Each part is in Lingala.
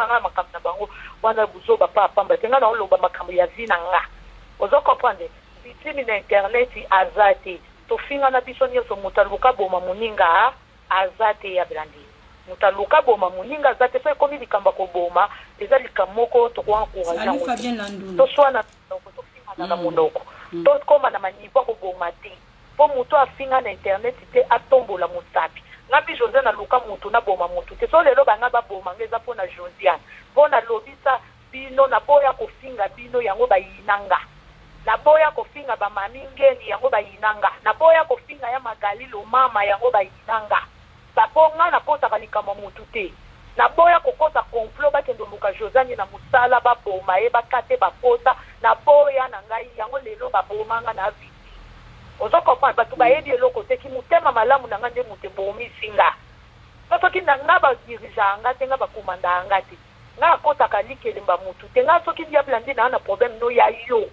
nga makambo na bango wana buzoba pa pamba tenga na oloba makambo ya vina nga ozo comprendre victime na internet azate to finga na biso nyonso mutaluka boma muninga azate ya blandi mutaluka boma muninga azate fe komi likamba ko boma eza likamoko to kwa encourager to swana to finga na monoko to koma na manipo ko boma te po muto afinga na internet te atombola musapi ngapi José na luka mutu na boma mutu te so lelo banga ba boma ngeza pona Josiane pona lobisa bino na boya kofinga bino yango bayinanga na boya kofinga ba mami ngeni yango bayinanga na boya kofinga ya magalilo mama yango bayinanga baponga na pota kalikama mutu te na boya kokota complot bakendo luka Josiane na musala ba boma e bakate ba pota na boya na ngai yango lelo ba bomanga na vi ozo comprendre batu ba yedi eloko te ki mutema malamu na ngande mute bomi singa toto ki nanga ba dirija nga te nga ba komanda nga te nga kota kalikele mba mutu te nga soki ndia blandi na problème no ya yo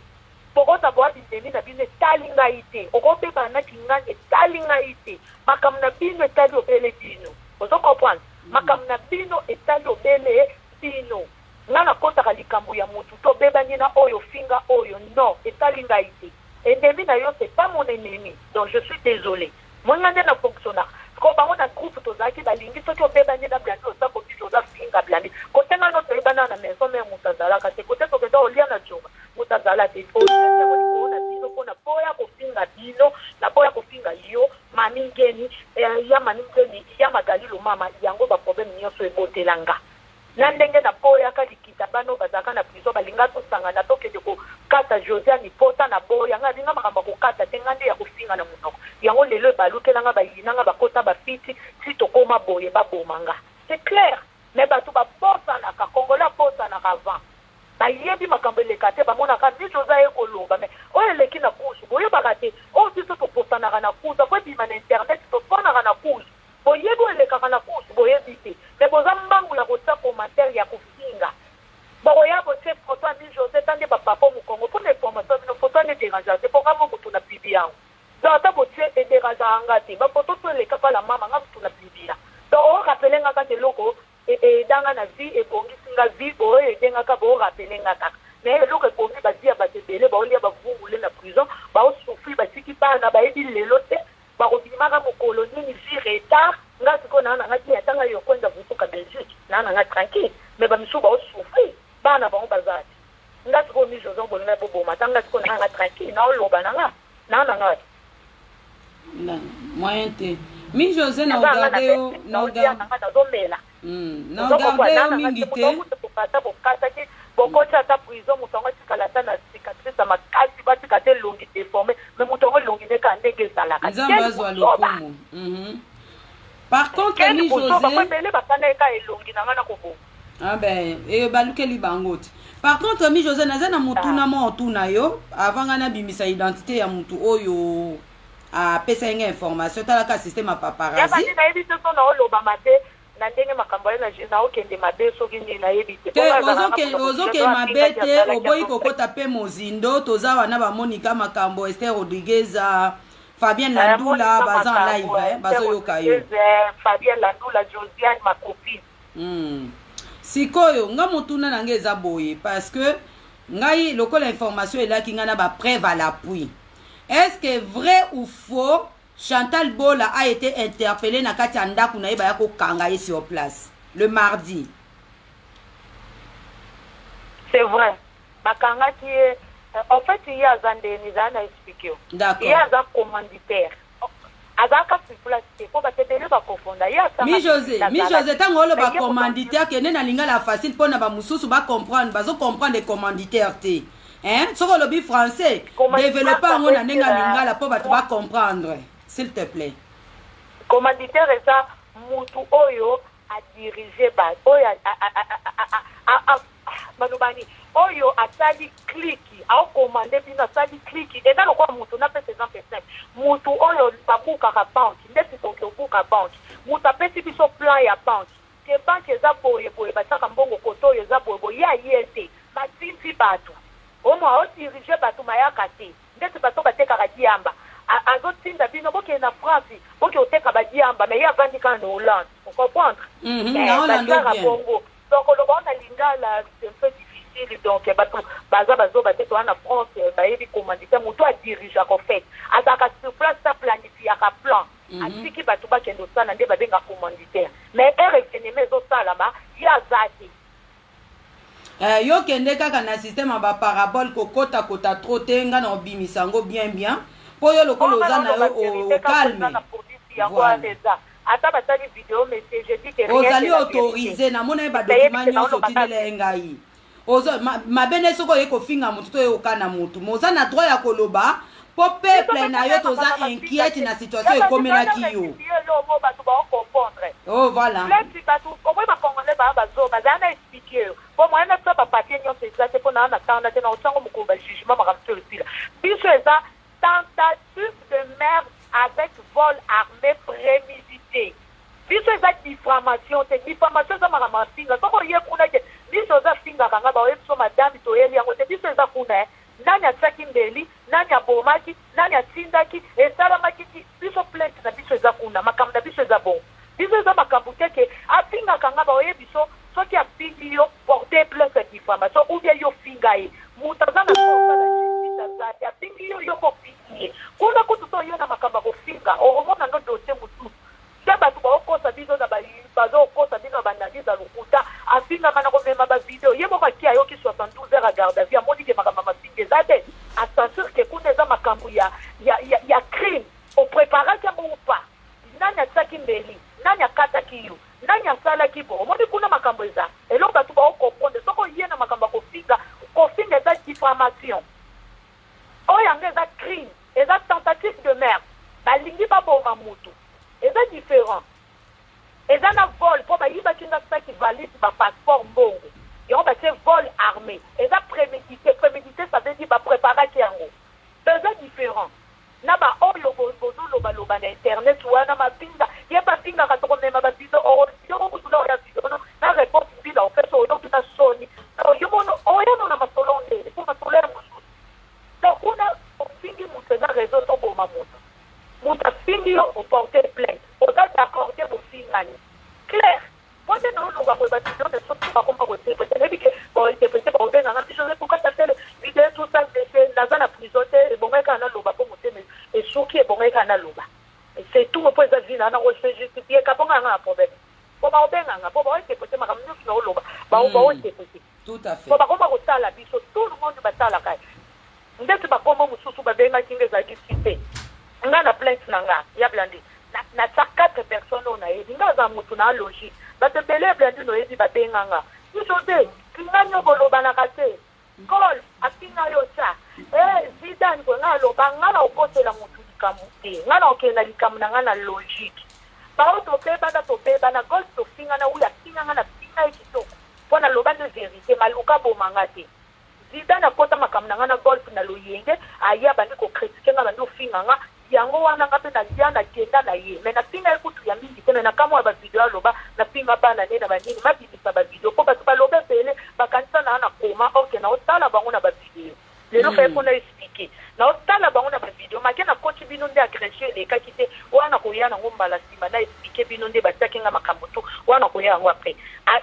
pokota bo abindeni na bine talinga ite okope bana kinga talinga ite makam na bino etali obele bino ozo comprendre makam na bino etali obele bino nga na kota kalikambu ya mutu to bebani na oyo finga oyo no etalinga ite. Ennemi na yo, c'est pas mon ennemi. Donc je suis désolé. Moi, je suis fonctionnaire. Quand on a un groupe, on a dit que les gens qui ont fait des blindés, on a dit que les gens qui ont fait des blindés. Quand on a notre blindé à la maison, mais on a zala. Quand on a lié à la job, on a zala. On a dit qu'on a boya kofinga bino, na boya kofinga yo, maningeni, ya maningeni, ya magali lo mama, yango ba problème nyonso ebotelanga. Nandenge na boya kalikita bano bazaka na prison balinga to sangana to kede ko kata Josiane pota na boya nga linga makamba ko kata tengande ya kofinga na munoko yango lelo balukelanga bayinanga bakota bafiti si to koma boye babomanga c'est clair mais batu ba posa na ka kongola posa na avant bayebi makambo lekate bamona ka ndi Josiane ekoloba mais oyo leki na kusu boyo bakate o biso to posa na kana kusa ko bi na internet to pona kana kusu boyebi elekaka na kusu boyebi te mais bozambangu la kota commentaire ya kofinga boya bote photo ani José tande ba papa mu Congo pour l'information no photo ne dérange te pour kama mutu na bibia donc ta bote e dérange ngati ba photo to le kapa la mama nga mutu na bibia donc o rappeler nga ka te loko e danga na vie e bongi singa vie o e denga ka bo rappeler nga ka mais loko e bongi ba dia ba te bele ba olia ba vungule na prison ba o souffrir ba tiki pa na ba ebi lelo te ba ko bimaka mo colonie ni vie retard nga siko na nga ti atanga yo kwenda vutuka Belgique na nga tranquille mais ba misu ba o souffrir bana bango bazati ngati ko mi José bonga bobo matanga ko na nga tranquille na oloba na nga na moyen te mi José na regarder yo na regarder na regarder mingi te bokata ki bokocha ta prison mutongo tikala na cicatrice makasi batika te longi déformé mais mutongo longi ne ka ndenge sala ka nzambazo alokumu par contre mi José ba bele bakana ka elongi na nga na ko. Ah ben, et balukeli bangote. Par contre, mi José nazana mutuna mo otuna yo avant ngana bimisa identité ya mutu oyo a pesa yenga information tala ka système a paparazzi. Ya bani na yebi to na oloba mate na ndenge makambo na okende mabe soki ndi na yebi te. Ozoke mabete oboyi kokota pe mozindo tozawa na ba Monica makambo Esther Rodriguez Fabien Landula bazan live bazo yoka yo. Fabien Landula Josiane ma copine. Sikoyo nga mutuna nange eza boye parce que ngai lokola information elaki nga na ba preuve à l'appui. Est-ce que vrai ou faux Chantal Bola a été interpellée na kati ya ndaku na ye ba ya ko kanga ye sur place le mardi? C'est vrai. Makanga qui est en fait il y a Zandeni Zana expliqué. D'accord. Il y a un commanditaire. Azaka place ko batebele ba konfonda ya sama mi José tango lo ba commanditaire ke na lingala facile pona ba mususu ba comprendre bazo comprendre les commanditaires te hein soko lobi français développer ngo na nenga lingala po ba comprendre s'il te plaît. Commanditaire eza mutu oyo a diriger ba oyo manubani oyo atali kliki au commander bina atali kliki et dans le quoi mutu na pesa exemple mutu oyo babuka ka bank ndesi to buka bank mutu apesi biso plan ya bank ke bank eza boye bataka mbongo koto eza boye ya yete batinzi batu omo o diriger batu mayaka te ndesi bato bateka ka diamba azotinda bino boke na France boke oteka ba diamba mais ya vandi ka na Hollande on comprendre na Hollande bien donc le bon lingala c'est un peu difficile donc bato baza bazoba te toa na France bayebi commanditaire moto adirige en fait azaka sur place sa planifiaka plan atiki bato bakende osala nde babenga commanditaire mais RFNM ezosalama ye aza te yo kende kaka na système ya baparabole kokota kota trop te nga na obimisa yango bien mpo yo lokolo oza na yo okalme ata basali video mais je dis que ozali autorisé namona ye badokima nyonso otindela ye ngai mabene soko oye kofinga motu to ye okana motu mais oza na droit ya koloba mpo peuple na yo toza inquiète na situation ekomelaki yo oh voilà po moyena biso bapapier nyonso eza te mpo na na tanda te na osango mokolo bajugement makambo to esila biso eza tentative de merde avec vol armé prémédité biso eza diffamation te diffamation eza makambo ya finga soko oye kuna ke biso eza fingaka nga baoye biso madami toyeli yango te biso eza kuna nani atiaki mbeli nani abomaki nani atindaki esalamaki biso plainte na biso eza kuna makambo na biso eza bon biso eza makambo te ke afingaka nga baoye biso soki apingi yo porter plainte ya diffamation ou bien yo finga ye moto aza na kosala justice azati apingi yo yo kopingi ye kuna kutu to yo na makambo ya kofinga omona no dossier mosusu te bato baokosa biso na bazokosa bino na banalize ya lokuta afingaka na komema bavideo ye moko aki ayoki 72 heures ya garde à vue amoni ke makambo ya mafinga eza te asensure ke kuna eza makambo ya crime opreparaki yango upa nani atiaki mbeli nani akataki yo nani asalaki bo omoni kuna makambo eza eloko bato baokomprendre soko ye na makambo ya kofinga eza diffamation oyo yango eza crime eza tentative de merde balingi baboma motu eza différent eza na vol mpo bayibaki nga saki valide bapasseport mbongo yango batie vol armé eza prémédité ça veut dire bapreparaki yango eza différent na baoyo bozoloba na internet wana mapinga ye bapingaka tokomema bavideo oyokokutula oya video na réponse bila ofeso oyokuna soni oyono na masolo ndele po masolo ya mosusu donc kuna ofingi moto eza réseau toboma moto afingi yo oporte plainte oza d'accord te bofingani clair pote na oloba koyeba video ne soki bakoma kointerprete nayebi ke bainterprete baobenganga biso pourquoi tatele video tout ça naza na prison te ebongai kaka naloba po motema esuki ebongai kaka naloba c'est tout mpo eza vi nana osejustifie kabonga yanga na problème po baobenganga po baointerprete makambo nyonso na oloba baointerprete po bakoma kosala biso tout le monde basalaka ndeti bakoma mosusu babengaki nga ezalaki site nga na plainte na nga ya blandi na sa 4 personnes oyo nayebi nga aza motu na alogi bato ebele blandi noyebi babenganga biso te kinganyo bolobanaka te gol afinga yo tya zidane kwe nga aloba nga na okosela motu likambo te nga na okenda likambo na nga na logique bao tobebana gol tofinga na uyo afinga nga na finga ye kitoko mpo na loba nde vérité maluka bomanga te zidane akota makambo na nga na golf na loyenge aya bandi kokritike nga bandi ofinga nga yango wana nga mpe nalia nakenda na ye me nafinga ye kutu ya mingi te me nakamwa ya bavideo aloba nafinga bana nde na banini mabimisa bavideo mpo bato baloba ebele bakanisa na na koma orke naotala bango na bavideo lelo faye mpona explike naotala bango na bavideo make nakoti bino nde agression elekaki te wana koya nango mbala nsima na explike bino nde batiaki nga makambo to wana koya yango apres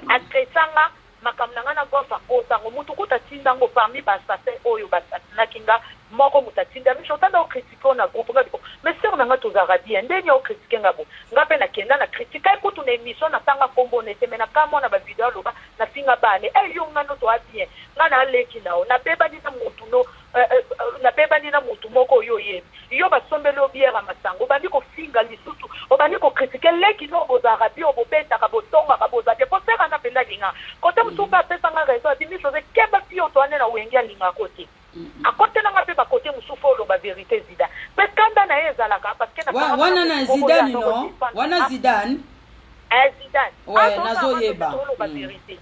adresanga makambo na nga na golf akosango mutu kuta tindango parmi basasin oyo basasinaki nga moko mutu atinda miso otanda okritike o na groupe nga biko mais ser na nga tozalaka bien ndeni okritike nga bo nga mpe nakenda na kritike ekutu na émission natanga kombo nete me nakamwa na bavideo aloba nafinga bane yo nga no toa bien nga naleki nao nabebani na mutu no nabebani na mutu moko oyo oyebi yo basombeli obiera masango obandi kofinga lisusu obandi kokritike leki no bozalaka bien obobetaka botongaka bozate po sera na mpenza linga kote mosusu mpe apesanga reso abimi chose keba pio toane na wenge alingako te akotelanga mpe bakote mosusu oloba verité zida mpe kanda na ye ezalaka parceke wana na zidane no wana zidane zidane nazoyeba oloba verité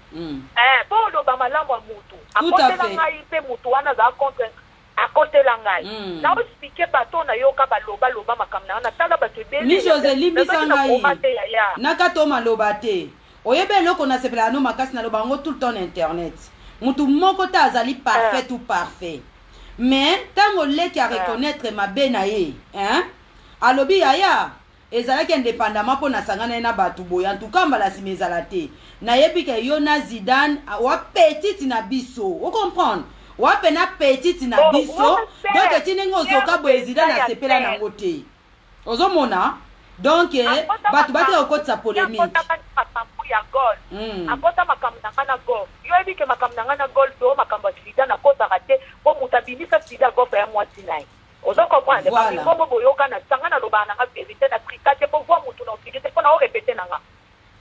mpo oloba malamu ya mutu akotela ngai mpe mutu wana azala contre akotela ngai naospike bato nayoka balobaloba makambo na wana tala bato ebele mi jose limbisa ngai nakata maloba te oyeba eloko nasepelaka no makasi naloba yango tout le temps na internet mutu moko te azali parfait tout parfait mais ntango oleki a reconnaître mabe na ye alobi yaya ezalaki indépendamment mpo na sangana na bato boye en tout cas mbala nsima ezala te nayebi ke yo na Zidane wa petite na biso o comprendre wa pe na petite na biso donc etini ngo ozoka boye Zidane asepela nango te ozomona donc bato batika kokotisa polémique ya gol apota makambo na ngana gol yo yebi ke makambo na ngana gol to makambo Zidane akotaka te po mutabinisa Zidane gol ya mwasi naye ozo comprendre ba ngombo boyoka na sangana loba na nga vérité na tricate po voir mutu na ofigite po na o répéter na nga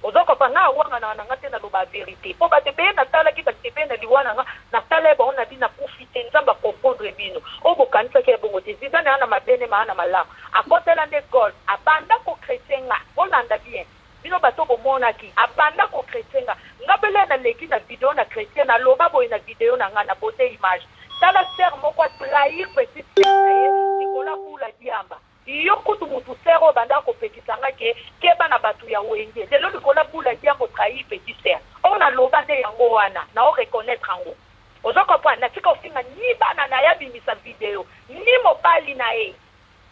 ozo comprendre na wanga na nga te na loba vérité po ba tebe na tala ki ba tebe na liwana nga na tala ba on a dit na profiter nzamba comprendre bino o bokanisa ke bongo te Zidane ana mabene ma ana malamu akotela nde gol abanda ko chrétien nga olanda bien bino bato bomona ki abanda ko chrétien nga bele na leki na vidéo na chrétien na loba boy na vidéo na nga na beauté image tala ser moko trahir petit sere Nicolas Kula Diamba yo kutu mutu sero banda ko pekisa nga ke bana batu ya wenge lelo Nicolas Kula Diamba trahir petit sere on a loba de yango wana na o reconnaître yango ozo comprendre na tika ofinga ni bana na ya bimisa vidéo ni mobali na e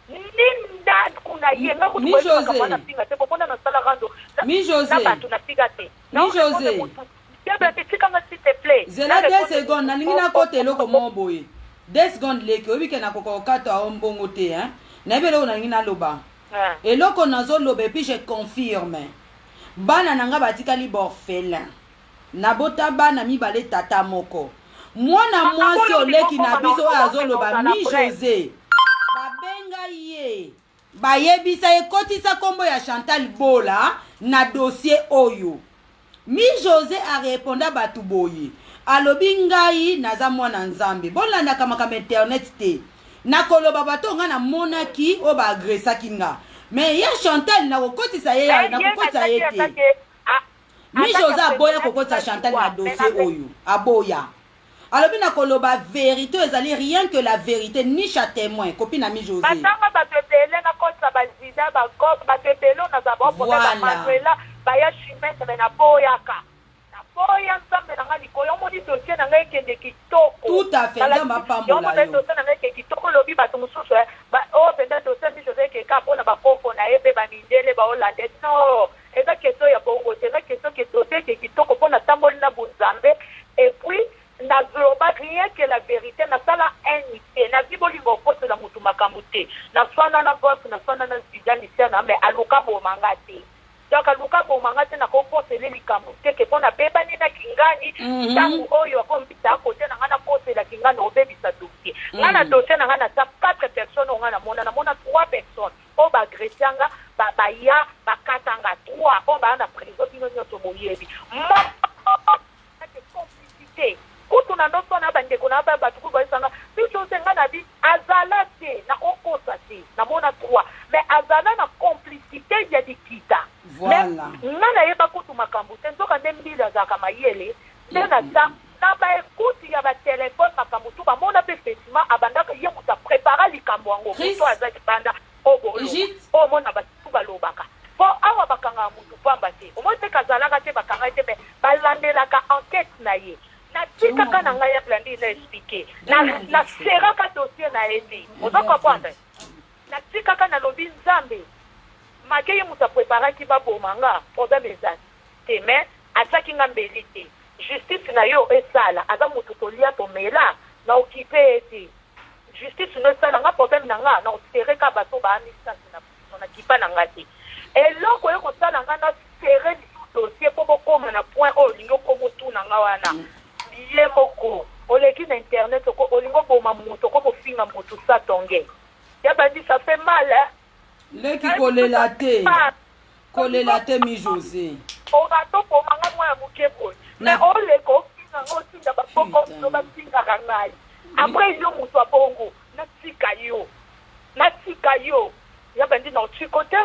Linda kuna yenga kutu kwa kama pinga te popona na sala rando mi José na batu na piga te mi José zela 2 secondes nalingi nakota eloko mo boye 2 secondes leki oyebike na kokokata o mbongo te hein nayebi eloko nalingi naloba eloko nazoloba epuis je confirme bana na nga batikali borphelin nabota bana mibale tata moko mwana mwasi oleki na biso oyo azoloba mi José babenga ye bayebisa ekotisa nkombo ya Chantal Bola na dossier oyo mi José areponda batu boye alobi ngai naza mwana nzambe bolandaka makambo internet te nakoloba bato nga na monaki o ba agresaki nga mais ya Chantal na kokotisa ye na kokotisa ye te mi José aboya kokotisa Chantal na dossier oyo aboya alobi nakoloba vérité ezali rien que la vérité niche à témoin copine na mi José batanga batebele na kotisa bazida batebele na zabo pona Manuela baya chimete na boyaka na boya nzambe na nga likolo omoni dossier na ngai kende kitoko tout à fait nzamba pambola yo dossier na ngai kende kitoko lobi bato mosusu o penda dossier mi José ke ka pona bakoko na ye pe bamindele baolande no eza keso ya bongo te eza keso ke dossier ke kitoko pona tamboli na bonzambe et puis na globa rien que la vérité na sala unité na bibolingo kote la mutu makambo te na fana na boss na fana na Zidane na mais aluka bomanga te donc aluka bomanga te na ko posele likambo te ke pona beba ni na kingani tangu oyo akompita kote na ngana posela kingani obebisa dossier ngana dossier na ngana sa 4 personnes ngana mona 3 personnes o ba agressanga ba ya ba katanga 3 o ba na prison bino nyoto moyebi complicité kutu na ndoto na bandeko na ba batu ko isanga biso senga na bi azala te na okosa te na mona 3 mais azala na complicité ya dikita voilà ngana yeba kutu makambo te nzoka ndembila za kama yele tena ta na ba ekuti ya ba téléphone makambo tu ba mona pe effectivement abandaka ye kuta préparer likambo wango kutu azaki banda obolo o mona ba tu balobaka po awa bakanga mutu pamba te o mote kazalaka te bakanga te be balandelaka enquête na ye na tika kana nga ya blandi na expliquer na seraka dossier na eti ozo comprendre na tika kana lobi nzambe makeye muta préparer ki ba bomanga problème ezali te mais ataki nga mbeli te justice na yo esala aza mutu tolia tomela na occupé eti justice no esala nga problème na nga na osereka bato ba amistance na kipa na nga te eloko yo kosala nga na serre dossier po bokoma na point oyo lingo komo tu na nga wana ye moko oleki na internet ko olingo boma moto ko bofinga moto sa tonge ya bandi ça fait mal hein leki kolela te mi José o gato po manga mwa mukebo mais oleko finga ngotinda ba boko no ba finga rangai après yo moto abongo na tika yo ya bandi na otikote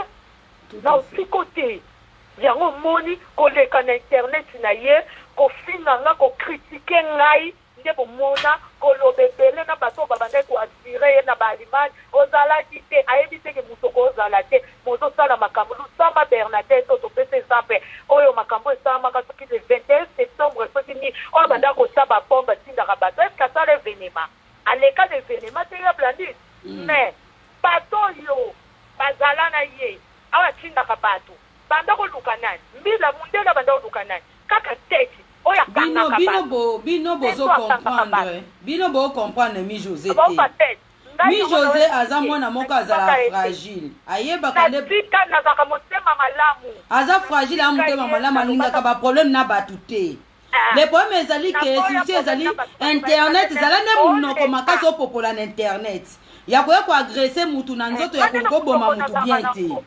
yango moni koleka na internet na ye kofinga nga kokritike ngai nde bomona kolobebele na bato babande koaspire ye na baalimane ozalaki te ayebi teke mutoko ozala te mozosala makambo lusamba Bernadette topesa exemple oyo makambo esalamaka soki le 21 septembre soki ni oyo banda kosaba bombe atindaka bato eske asala evenema aleka na evenema te ya blandi mais bato oyo bazala na ye awa nani mbila mundela banda oluka nani kaka tete oya kanga bino bozo comprendre bino bo comprendre mi José te mi José aza mwana moko azala fragile ayebaka nde pika nazaka motema malamu aza fragile a motema malamu alingaka ba problème na batu te le problème ezali ke souci ezali internet ezala nde munoko makasi opopola na internet ya koya koagrese mutu na nzoto ya kokoboma mutu bien te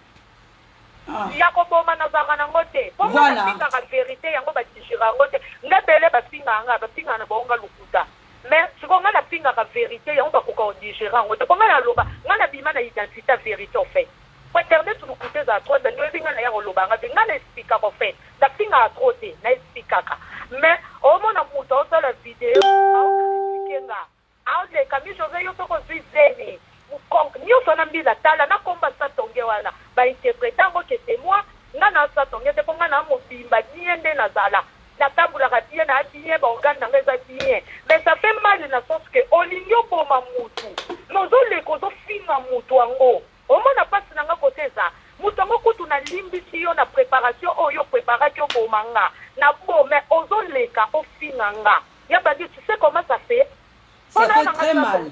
ya koboma nazaka nango te po bapingaka verité yango batigera yango te nga bele bapingaka na bonga lukuta mais siko nga napingaka verité yango bakoka odigera yango te po nga naloba nga nabima na identité vérité en fait po internet lukuta ezala tro bendo ebi nga na ya kolobanga te nga na esplikaka en fait napingaka tro te na esplikaka mais omona mutu aosala video aokritike nga aoleka mi José yo soko zwi zene nyonso na mbila tala nakomba satonge wana bainterprete yango kete moi nga na satonge te mpo nga na mobimba bien nde nazala natambulaka bien na bien baorgane nango eza bien mais ça fait mal na sens ke olingi oboma mutu nozoleka ozofinga mutu yango omona mpasi nanga kote eza mutu yango kutu nalimbisi yo na préparation oyo préparaki oboma nga na bo mais ozoleka ofinga nga ya bandi tu sais comment ça fait très mal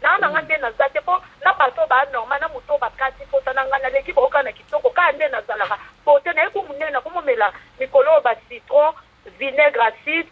nanga nde naza te mpo na bato banormal na moto bakati mposa na ngai naleki boyoka na kitoko kaka nde nazalaka po te nayebi monene nakomomela mikolo oyo bacitron vinaigre acide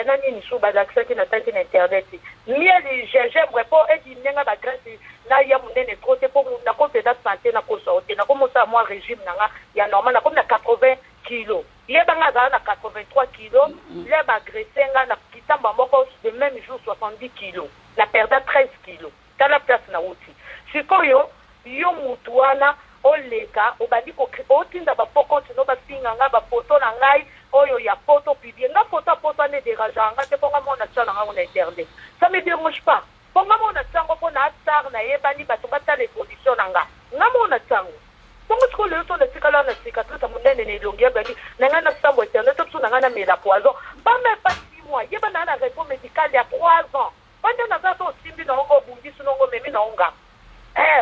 na nini su balakisaki nataki na internet mieli gingembre mpo edi ndenga bagrese naya monene tro te mpo nakopesa sante nakosao te nakomosala mwa régime nanga ya normal nakomi na 80 kilo yebanga azala na 83 kilo le bagrese nga na kitamba moko de même jour 70 kilo na perda 13 kilo tala place na uti sikoyo yo mutu wana oleka obandi otinda bapokoti no basinga nga bafoto na ngai oyo ya foto pibie nga foto apoto ane dérangeant nga te mpo nga mona tia na ngango na internet ça me dérange pas mpo nga mona tiango mpo na atar nayebani bato batala évolution na nga mona tiango bongo sikoyo leyo so natikala na cicatrice monene na elongi yabani na ngai na sambo internet biso na ngai na mela poison bame pas 6 mois yeba na na repos médical ya 3 ans bande naza so osimbi na ongo obungisi nongo memi na onga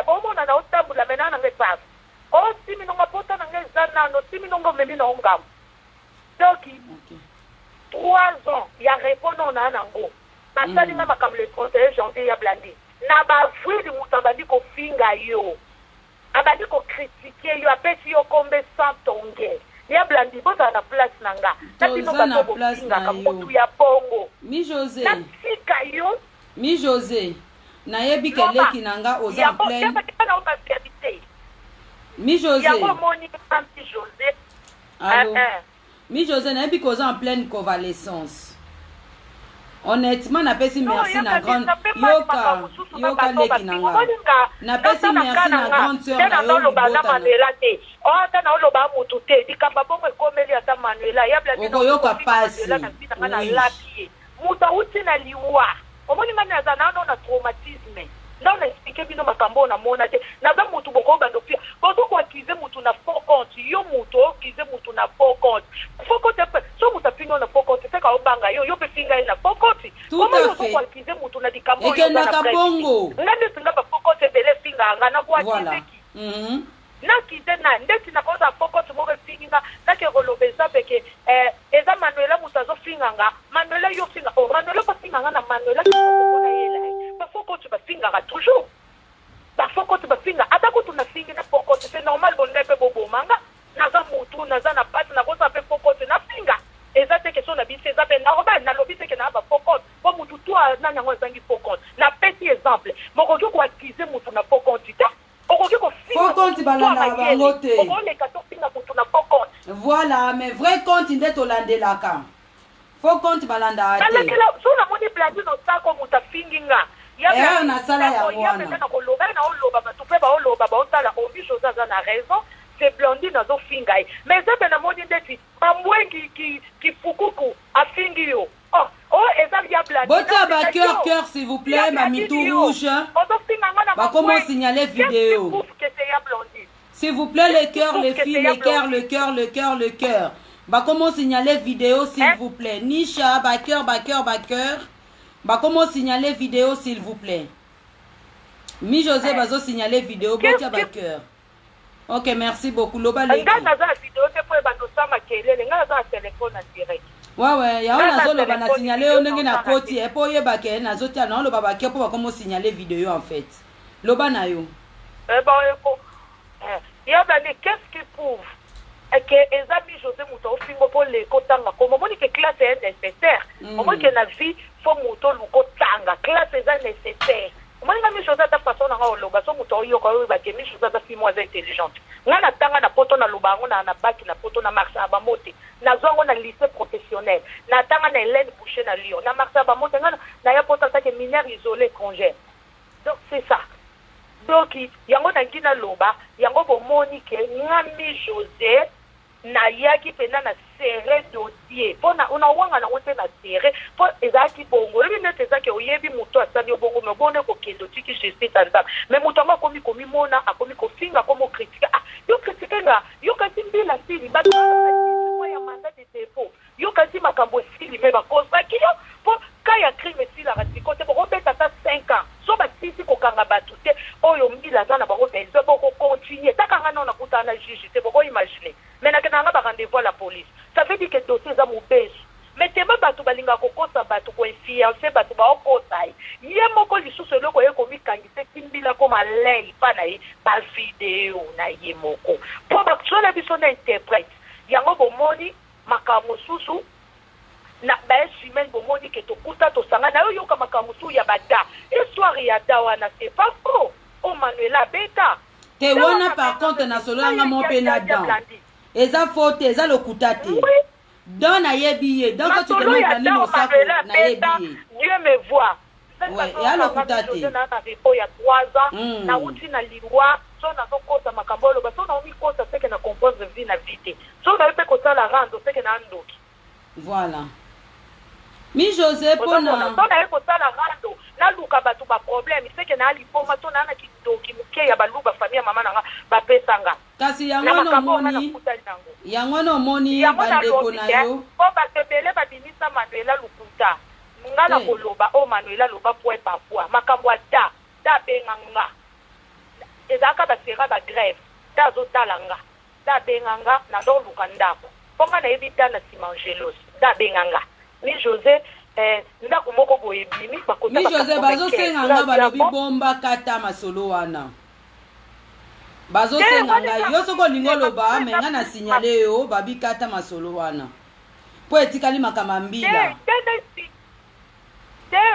bomona na otambula mena na ngai pasi osimi nongo pota na ngai eza nano osimi nongo memi na ongamu soki 3 ans ya repos no na nango basali nga makambo le 31 janvier ya blandi na bavwili moto abandi kofinga yo abandi kokritike yo apesi yo kombe sans tonge ya blandi bozala na place na nga natino bato bofingaka motu ya bongo mi José natika yo mi José nayebi keleki na nga aux en pleine mi José yango moni anti José mi José nayebi koza en pleine convalescence honnêtement napesi merci na grande yoka leki na nga napesi merci na grande sœur na yo libota ata na oloba mutu te likamba bongo ekomeli ata manuela okoyoka pasi na lapi mutu auti na liwa omoni ngani aza nano na traumatisme nda na expliqué bino makambo na mona te naza mutu bokobanda pia bozo koakize mutu na faux compte yo mutu okize mutu na faux compte so mutu apingo na faux compte seka obanga yo pe finga na faux compte comment yo koakize mutu na dikambo yo ekendaka bongo ngani singa ba faux compte bele finga ngana koakize ki nakite na ndeti na koza faux compte mo finga nake kolobeza peke eza manuela mutu azofinga nga manuela yo finga manuela pa finga nga na manuela ko na yela bafoko tu bafingaka toujours bafoko tu bafinga ata kutu na fingi na foko c'est normal bonde pe bobomanga naza mutu naza na pati na kosa pe foko tu na finga eza te question na bise eza pe normal na lobi te ke na ba foko po mutu tu na nyango zangi foko na petit exemple moko ko accuser mutu na foko tu te okoki ko finga foko tu balanda bango te okole ka to finga mutu na foko voilà mais vrai compte nde tolandelaka faux compte balanda ate so na moni blandi no sako mutu afinginga na sala ya wana na koloba na oloba bato pe ba oloba ba otala obi chose aza na raison c'est Blondine azofinga ye mais ebe na moni ndeti mamwengi ki fukuku afingi yo eza ya Blondine bota ba cœur s'il vous plaît mamitou rouge bakomo signaler vidéo s'il vous plaît les cœurs les filles le cœur bakomo signaler vidéo s'il vous plaît Nisha ba cœur bah comment signaler vidéo s'il vous plaît mi José bazo signaler vidéo botia ba cœur Ok, merci beaucoup. Loba leki. Nga naza vidéo te po ba dosa makelele, nga naza téléphone en direct. Ouais, ya on azo loba na signaler on ndenge na koti e po yeba ke na zotia na loba ba ke po ba komo signaler vidéo en fait. Loba na yo. Bon, qu'est-ce qui prouve que les amis José Mouton fingo pour les kotanga comme on dit que classe est nécessaire. On dit que la vie faut Mouton lu kotanga classe est nécessaire. On dit que José ta façon na loba so Mouton yo ko ba ke mi José ta fille moins intelligente. Ngana tanga na poto na lubango na baki na poto na marché ba moté. Na zongo na lycée professionnel. Na tanga na Hélène Boucher na Lyon. Na marché ba moté ngana na ya poto ça que mineur isolé étranger. Donc c'est ça. Donc yango na ngina loba yango bomoni ke ngami José na yaki pena na serré dossier pona una wanga na wote na serré po ezaki bongo lebi nete ezaki oyebi muto asali bongo me bone ko kendo tiki justice anza mais muto ma komi mona akomi ko finga komo critique ah yo critique nga yo kasi mbila sili ba ya mandat de dépôt yo kasi makambo sili me ba kosa kiyo po kaya crime sila ratiko te bo beta ta 5 ans so ba tisi ko kanga batute oyo mbila zana ba ko pense bo ko continuer takanga na kutana juge te bo ko imaginer mais na kana ba rendez-vous à la police ça veut dire que dossier za mubezu mais tema batu balinga kokosa batu ko influencer batu ba okosai ye moko lisusu eloko ye komi kangise kimbila ko malei pana ye ba video na ye moko po ba tsona biso na interprète yango bomoni makambo susu na ba esumel bomoni ke tokuta tosanga na yo kama kamusu ya bada histoire ya dawa na c'est pas faux o Manuela beta te wana par contre na solo nga mo pe na dan eza faute eza lokuta te don na yebi donc tu te montres ni mosako na yebi Dieu me voit ouais ya lokuta te na repo ya 3 ans na uti na liwa so na kosa makambolo ba so na omi kosa seke na compose vie na vite so na pe kosa la rando seke na ndoki voilà mi José pona so na kosa la rando na luka batu ba problème seke na alipoma so na kidoki muke ya baluba famille mama na ba pesanga kasi yango no moni bandeko na yo po batebele babimisa Manuela Lukuta ngana koloba o Manuela loba point par point makambo da benganga ezaka basera ba grève da zo talanga da benganga na do lukandako ponga na ebita na simangelos da benganga ni José ndako moko boye bimi bakota mi José bazo senga nga balobi bomba kata masolo wana bazo senga nga yo soko lingo loba me nga na signale yo babi kata masolo wana po etikali makama mbila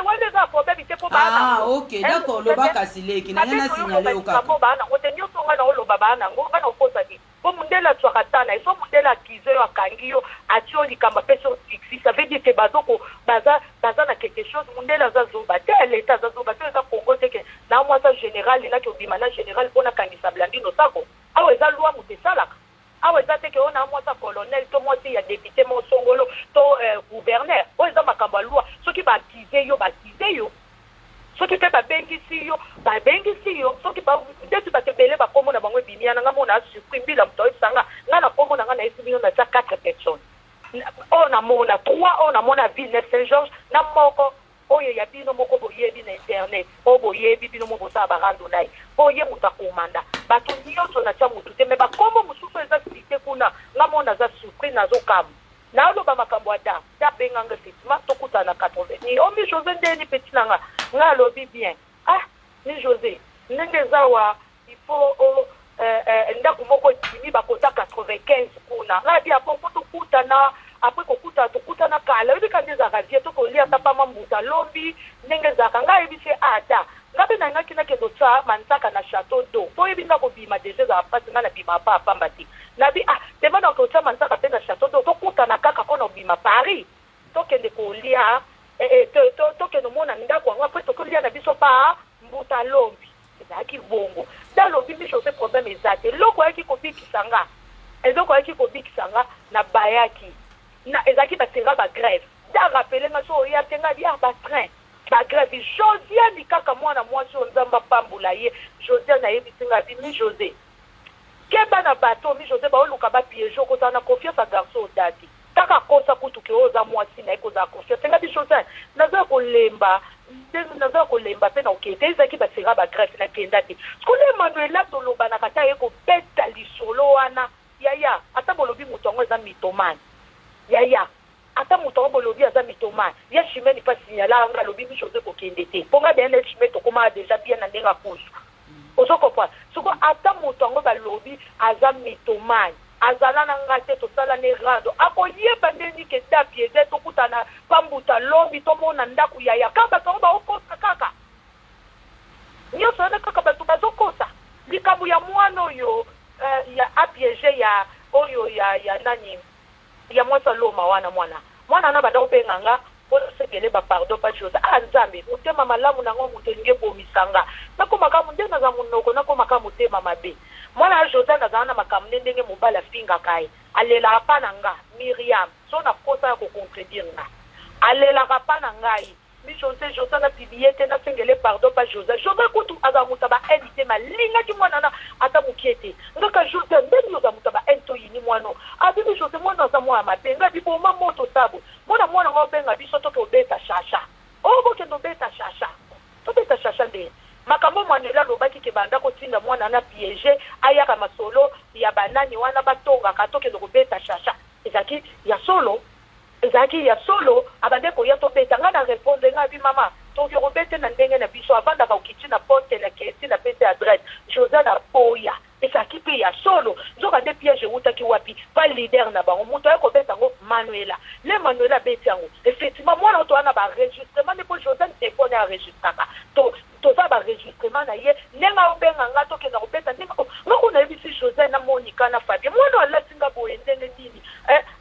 wende za problème te po bana ok d'accord loba kasileki na nga na signale yo kaka po bana wote nyoso nga na loba bana ngo bana oposa di po mundela tswakatana iso mundela kizo yo akangi yo atio likamba peso fixi ça veut dire que bazoko baza na quelque chose mundela za zoba te l'état za zoba te za Congo te ke na moi ça général ina ke obimana général pona kangisa blandino sako awo eza loi mutesalaka awo eza te ke ona moi ça colonel to moi ya député mo songolo to gouverneur o eza makambo loi soki ba accuser yo soki pe babengisi yo soki ndeti batebele bakombo na bango ebimiana nga mona surpris mbila moto oyebisanga nga na kombo na nga na esibino na tia 4 personnes oyo namona 3 oyo namona ville Saint Georges na moko oyo ya bino moko boyebi na internet oyo boyebi bino moko bosala barando na ye po ye moto akomanda bato nyonso na tia motu te me bakombo mosusu eza site kuna nga mona aza surpris nazokama naoloba makambo ya da benganga effectivement tokutana na 80 ni omi José ndeni petit nanga nga alobi bien ni José ndenge eza wa il faut ndako moko etimi bakota 95 kuna nga bia bongo tokutana après tokutana kala oyebi kandi ezaka vie tokolia tapa mambuta lombi ndenge ezaka nga yebi se ata nga mpe na ngaki nakende otya manzaka na chateau d'eau po oyebi ndako bima deja ezaka mpasi nga na bima pa apamba te nabi tema na otya manzaka mpe na chateau d'eau tokutana kaka mpona obima Paris tokende kolia tokende omona ndako yango apres tokolia na biso pa mbuta lombi ezalaki bongo da lobi biso se problème eza te eloko ayaki kobikisa nga na bayaki ezalaki basenga bagrève da rappele nga so oya te nga bia batrain bagrève Josiane kaka mwana mwasi oyo nzambe apambola ye Josiane nayebisi nga bi mi José keba na bato mi José baoluka bapiége okozala na confiance ya garçon odati taka kosa kutuke oyo oza mwasi na ye kozala confiance nga bi Josiane naza kolemba ndenge naza kolemba pe na okete ezaki basera ba greffe na kenda te skole Manuela toloba na kata ye ko beta lisolo wana yaya ata bolobi moto ngo eza mitomane yaya ata moto ngo bolobi aza mitomane ya chimene pas signala nga lobi bi chose ko kende te ponga bien le chimene to koma déjà bien na ndenga kusu ozo kopwa soko ata moto ngo balobi aza mitomane azala na ngate to sala ne rando akoyeba ndeni ke tapi eze to kutana pambuta lombi to mona ndaku yaya kaba to ba okosa kaka nyo sana kaka bato bazokosa likabu ya mwana oyo ya apiege ya oyo ya nani ya mwasa loma wana mwana na bada openganga bona sekele ba pardon pa chose nzambe mutema malamu nango mutenge bomisanga nakoma ka mundena za munoko nakoma ka mutema mabe mwana José nazana makamne ndenge mobala finga kai alela hapana nga Miriam so na kosa ya ko contredire nga alela hapana ngai mi José na pibiete na sengele pardon pa José kutu azamuta ba edite malinga ki mwana na ata mukiete ngaka José ndeni azamuta ba ento yini mwano abibi José mwana za mwa mapenga biboma moto sabu mwana ngo benga biso to beta shasha bokendo beta shasha to beta shasha nde makambo Manuela lobaki ke banda ko tinda mwana na piège ayaka masolo ya banani wana batonga katoke ko beta shasha ezaki ya solo abande ko ya to beta ngana répondre ngabi mama to ko beta na ndenge na biso avanda ka ukiti na porte la kesi na pete adresse José na poya ezaki pe ya solo nzoka de piège utaki wapi pas leader na bango muto ya ko beta ngo Manuela beti yango effectivement mwana to ana ba enregistrement ne po José téléphone enregistraka to za ba enregistrement na ye nenga obenga ngato ke na obeta nenga ngako na ebisi José na Monica na Fabien mwana alatinga boye ndenge nini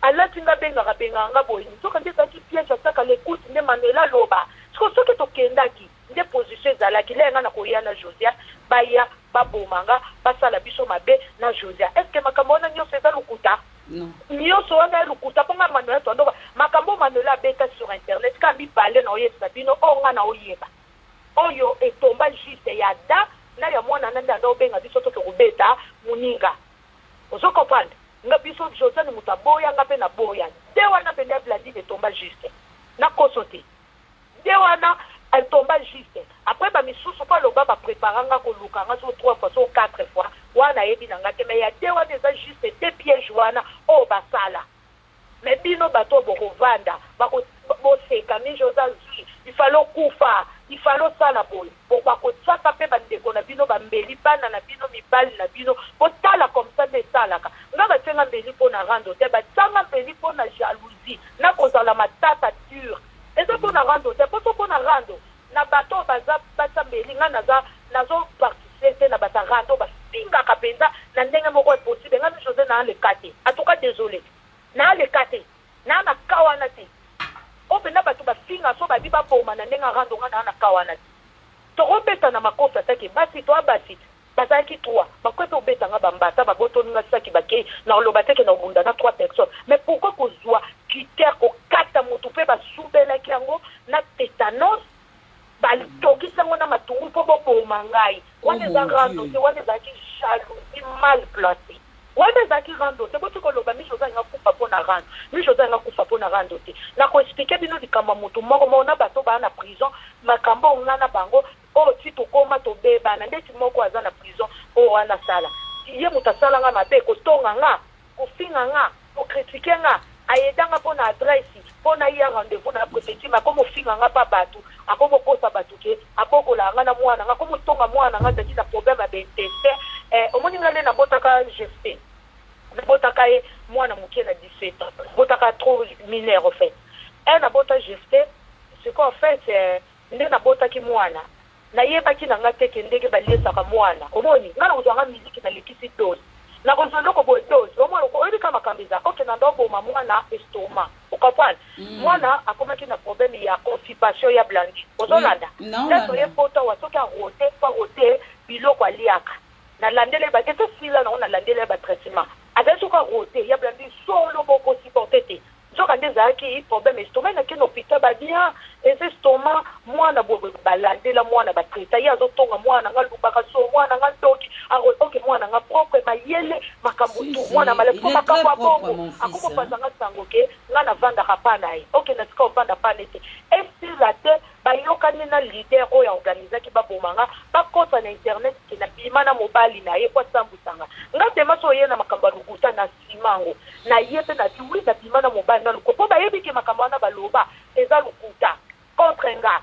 alatinga benga nga boye nzoka ndeza ki piège saka l'écoute ne Manuela loba soki to kendaki nde position ezalaki lenga na koyana José baya babomanga basala biso mabe na José est-ce que makambo na nyonso eza lukuta nyonso wana lukuta ponga Manuela tondoka makambo Manuela beta sur internet ka mi parler na oyesa bino onga na oyeba oyo etomba juste ya da na ya mwana nanda ndo benga biso to kubeta muninga ozo comprendre nga biso José ni mutaboya nga pe na boya de wana pe na blandi etomba juste na kosote de wana etomba juste après ba misusu pa loba ba préparanga ko lukanga so 3 fois so 4 fois wana yebi na ngate me ya de wana eza juste de piège wana o basala mais bino bato bokovanda bako boseka mi José il fallait kufa il fallait sala boy bako tsaka pe bandeko na bino bambeli bana na bino mibali na bino botala comme ça de salaka ngaka tenga mbeli pona rando te ba tsanga mbeli pona jalousie na kozala matata dure eza pona rando te pona rando na bato baza mbeli nga nazo participer na bata rando basinga kapenza na ndenge moko possible nga José na le kate en tout cas désolé na le kate na kawana te opena bato bafinga so babi baboma na ndenge rando nga na kawana te to robeta na makofi ataki basi to abasi bazaki 3 bakwepe obeta nga bambata babotoni nga saki bake na loba teke na bunda na 3 personnes mais pourquoi kozwa critère ko kata moto pe basubelaki yango na tétanos balitokisa na matungu po boboma ngai wana za rando te wana zaki jalousie mal placé wana zaki rando te botuko loba mi José nga kufa pona rando mi José nga kufa pona rando te na ko expliquer bino likamba moto moko mona bato ba na prison makambo ngana bango ti to koma to beba na ndeti moko aza na prison wana sala ye mutasala nga mabe ko tonga nga ko finga nga ko critiquer nga ayedanga pona adresse pona ya rendez-vous na préfecture makomo finga nga pa bato akomo kosa bato ke akokola nga na mwana nga komo tonga mwana nga zaki na problème ya benteste omoni ngale na botaka GFT na botaka ye mwana mukie na 17 ans botaka trop mineur en fait na bota GFT ce qu'en fait nde na botaki mwana na yebaki na nga teke ndenge baliesaka mwana omoni nga na kozwanga miziki na lekisi dose na kozwa ndoko boye dose omwana oyebi kama kambiza oke na ndoboma mwana estoma okapwana mwana akomaki na problème ya constipation ya blanchi ozolanda ndeto ye poto wasoki arote biloko aliaka na landele ba ete sila na landele ba traitement azali soki arote ya blanchi solo boko supporte te nzoka nde ezalaki problème estoma na kene hôpital babia eze estoma mwana balandela mwana batraita ye azotonga mwana nga lubaka so mwana nga ndoki oke mwana nga propre mayele makambo tu mwana malepo makambo ya bongo akomopanza nga sango ke nga navandaka pa na ye oke na sika ovanda pa nete esila te bayoka bakani na leader oyo organiser ki babomanga bakota na internet ki na bima na mobali na ye kwa sambusanga ngate maso ye na makamba lukuta na simango na ye pe na tiwi na bima na mobali na lukopo ba yebi ki makamba na baloba eza lukuta contre nga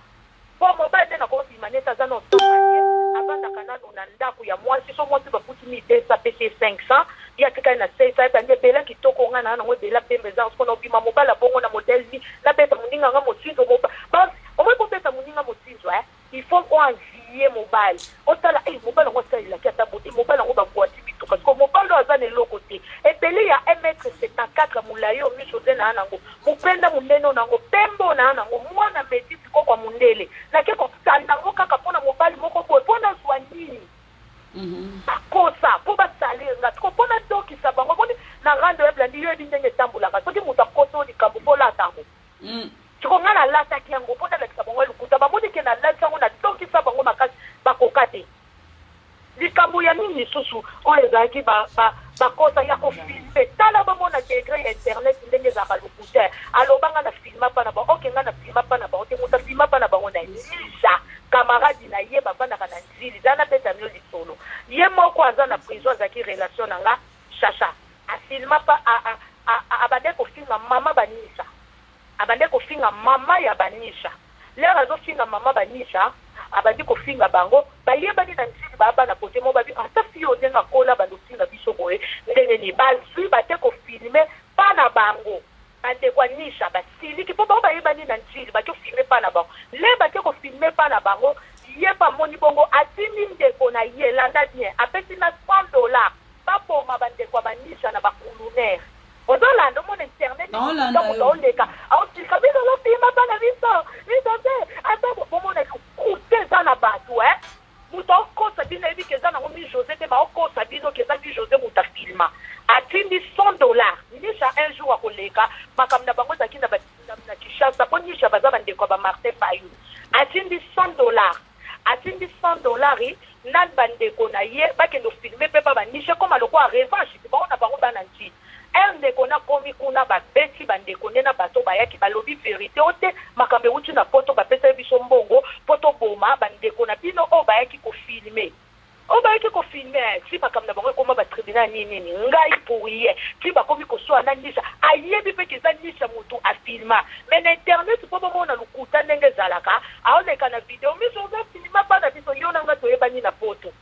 po mobali na ko simaneta za no somaye abanda kanano na ndaku ya mwasi so mwasi baputi mi 200 pc 500 ya tika na 600 bande bela kitoko nga na ngo bela pembe za ko no bima mobali bongo na model ni na beta muninga nga mosinzo mobali bas o mo beta muninga mosinzo il faut qu'on envier mobile otala mobile ngo sala ki ata bote mobile ngo ba boati bitu parce que mobile aza ne lokote et pele ya 1m74 mulayo mi chose na nango mupenda muneno nango pembo na nango mwana beti ko kwa mundele na ke ko tanda ngo kaka pona mobile moko boy pona swanyini kosa po ba salenga ko pona doki sabango boni na rando ya blandi yo ndenge tambula ka soki mutakoto ni kambo pola tango Chikonga na lata kiango pona la kisabongo lukuta babodi ke na lata ngo na toki sabango makasi bakokate likambo ya nini susu oyo ezalaki bakosa ya kofilme tala bamona degré ya internet ndenge ezalaka lukuta alobanga na filma pa na ba okenga na filma pa na ba oke muta filma pa na bango na nisha camarade na ye bavandaka na nzili zana pesa mio lisolo ye moko aza na prison azalaki relation na nga shasha afilma pa abande kofinga mama banisha abande kofinga mama ya banisha lero azofinga mama banisha abandi kofinga bango bayebani na nzili baba na kote mo babi ata fiyo ndenga kola bandofinga biso boye ndenge ni bazwi bate kofilme pana bango bande kwa nisha basiliki po bango bayebani na nzili bate kofilme pana bango le bate kofilme pana bango ye pa moni bongo atimi ndeko na ye landa bien apesi na $100 baboma bande kwa banisha na bakulunaire odolanda mon internet oleka ausika biso lopima pana biso te ata bomona kuteza na batu muta okosa bino ebi keza nango mi José te baokosa bino keza mi José muta filma atindi $100 nisha un jour akoleka makambo na bango ezalaki na Kinshasa po nisha baza bandeko ba Martin Fayulu atindi $100 atindi $100 na bandeko na ye bakende ofilme mpe pa banisha koma lokwa revanche bango na bango bana nti ndeko na komi kuna babeti bandeko nde na bato bayaki balobi verité ote makambe uti na poto bapesa biso mbongo poto boma bandeko na bino o bayaki kofilme si makambe na bango koma batribunal nini ngai pourrier si bakomi koswa na nisha ayebi pe keza nisha mutu afilma mais na internet po bomona lukuta ndenge ezalaka aoleka na video miso oza filma pa na biso yo nanga toyebani na poto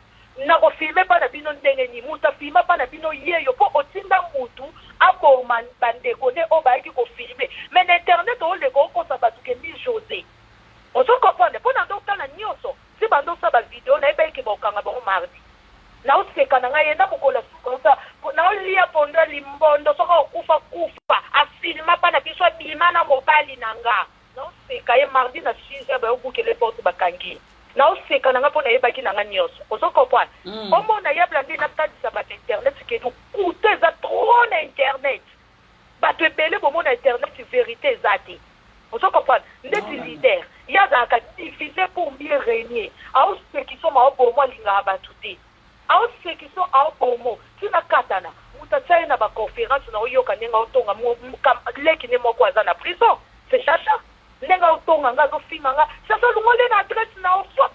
na kofilme pa na bino ndenge ni mutu afilma pa na bino yeyo po otinda mutu aboma bandeko ne o bayaki kofilme mais na internet oleka okosa bato ke mi José ozokomprendre mpo na ndotala nyonso si bandosa bavideo na ebeki baokanga bango mardi na oseka na ngai yenda mokola sukosa na olia ponda limbondo soka okufa afilma pa na biso abima na mobali na nga na oseka ye mardi na 6h bayobukele porte bakangi na oseka na nga mpo na yebaki na nga nyonso ozokomprendre omona yebla nde natalisa bato internet ke lukuta eza trop na internet bato ebele bomona internet vérité eza te ozokomprendre ndeti leader ye azalaka diffusé pour mieux régner aosekiso maobomo alingaka bato te aosekiso aobomo tina katana mutu atia ye na baconférence na oyoka ndenge aotonga leki nde moko aza na prison c'est chacha ndenge aotonga nga azofinga nga sasa lungole na adresse na so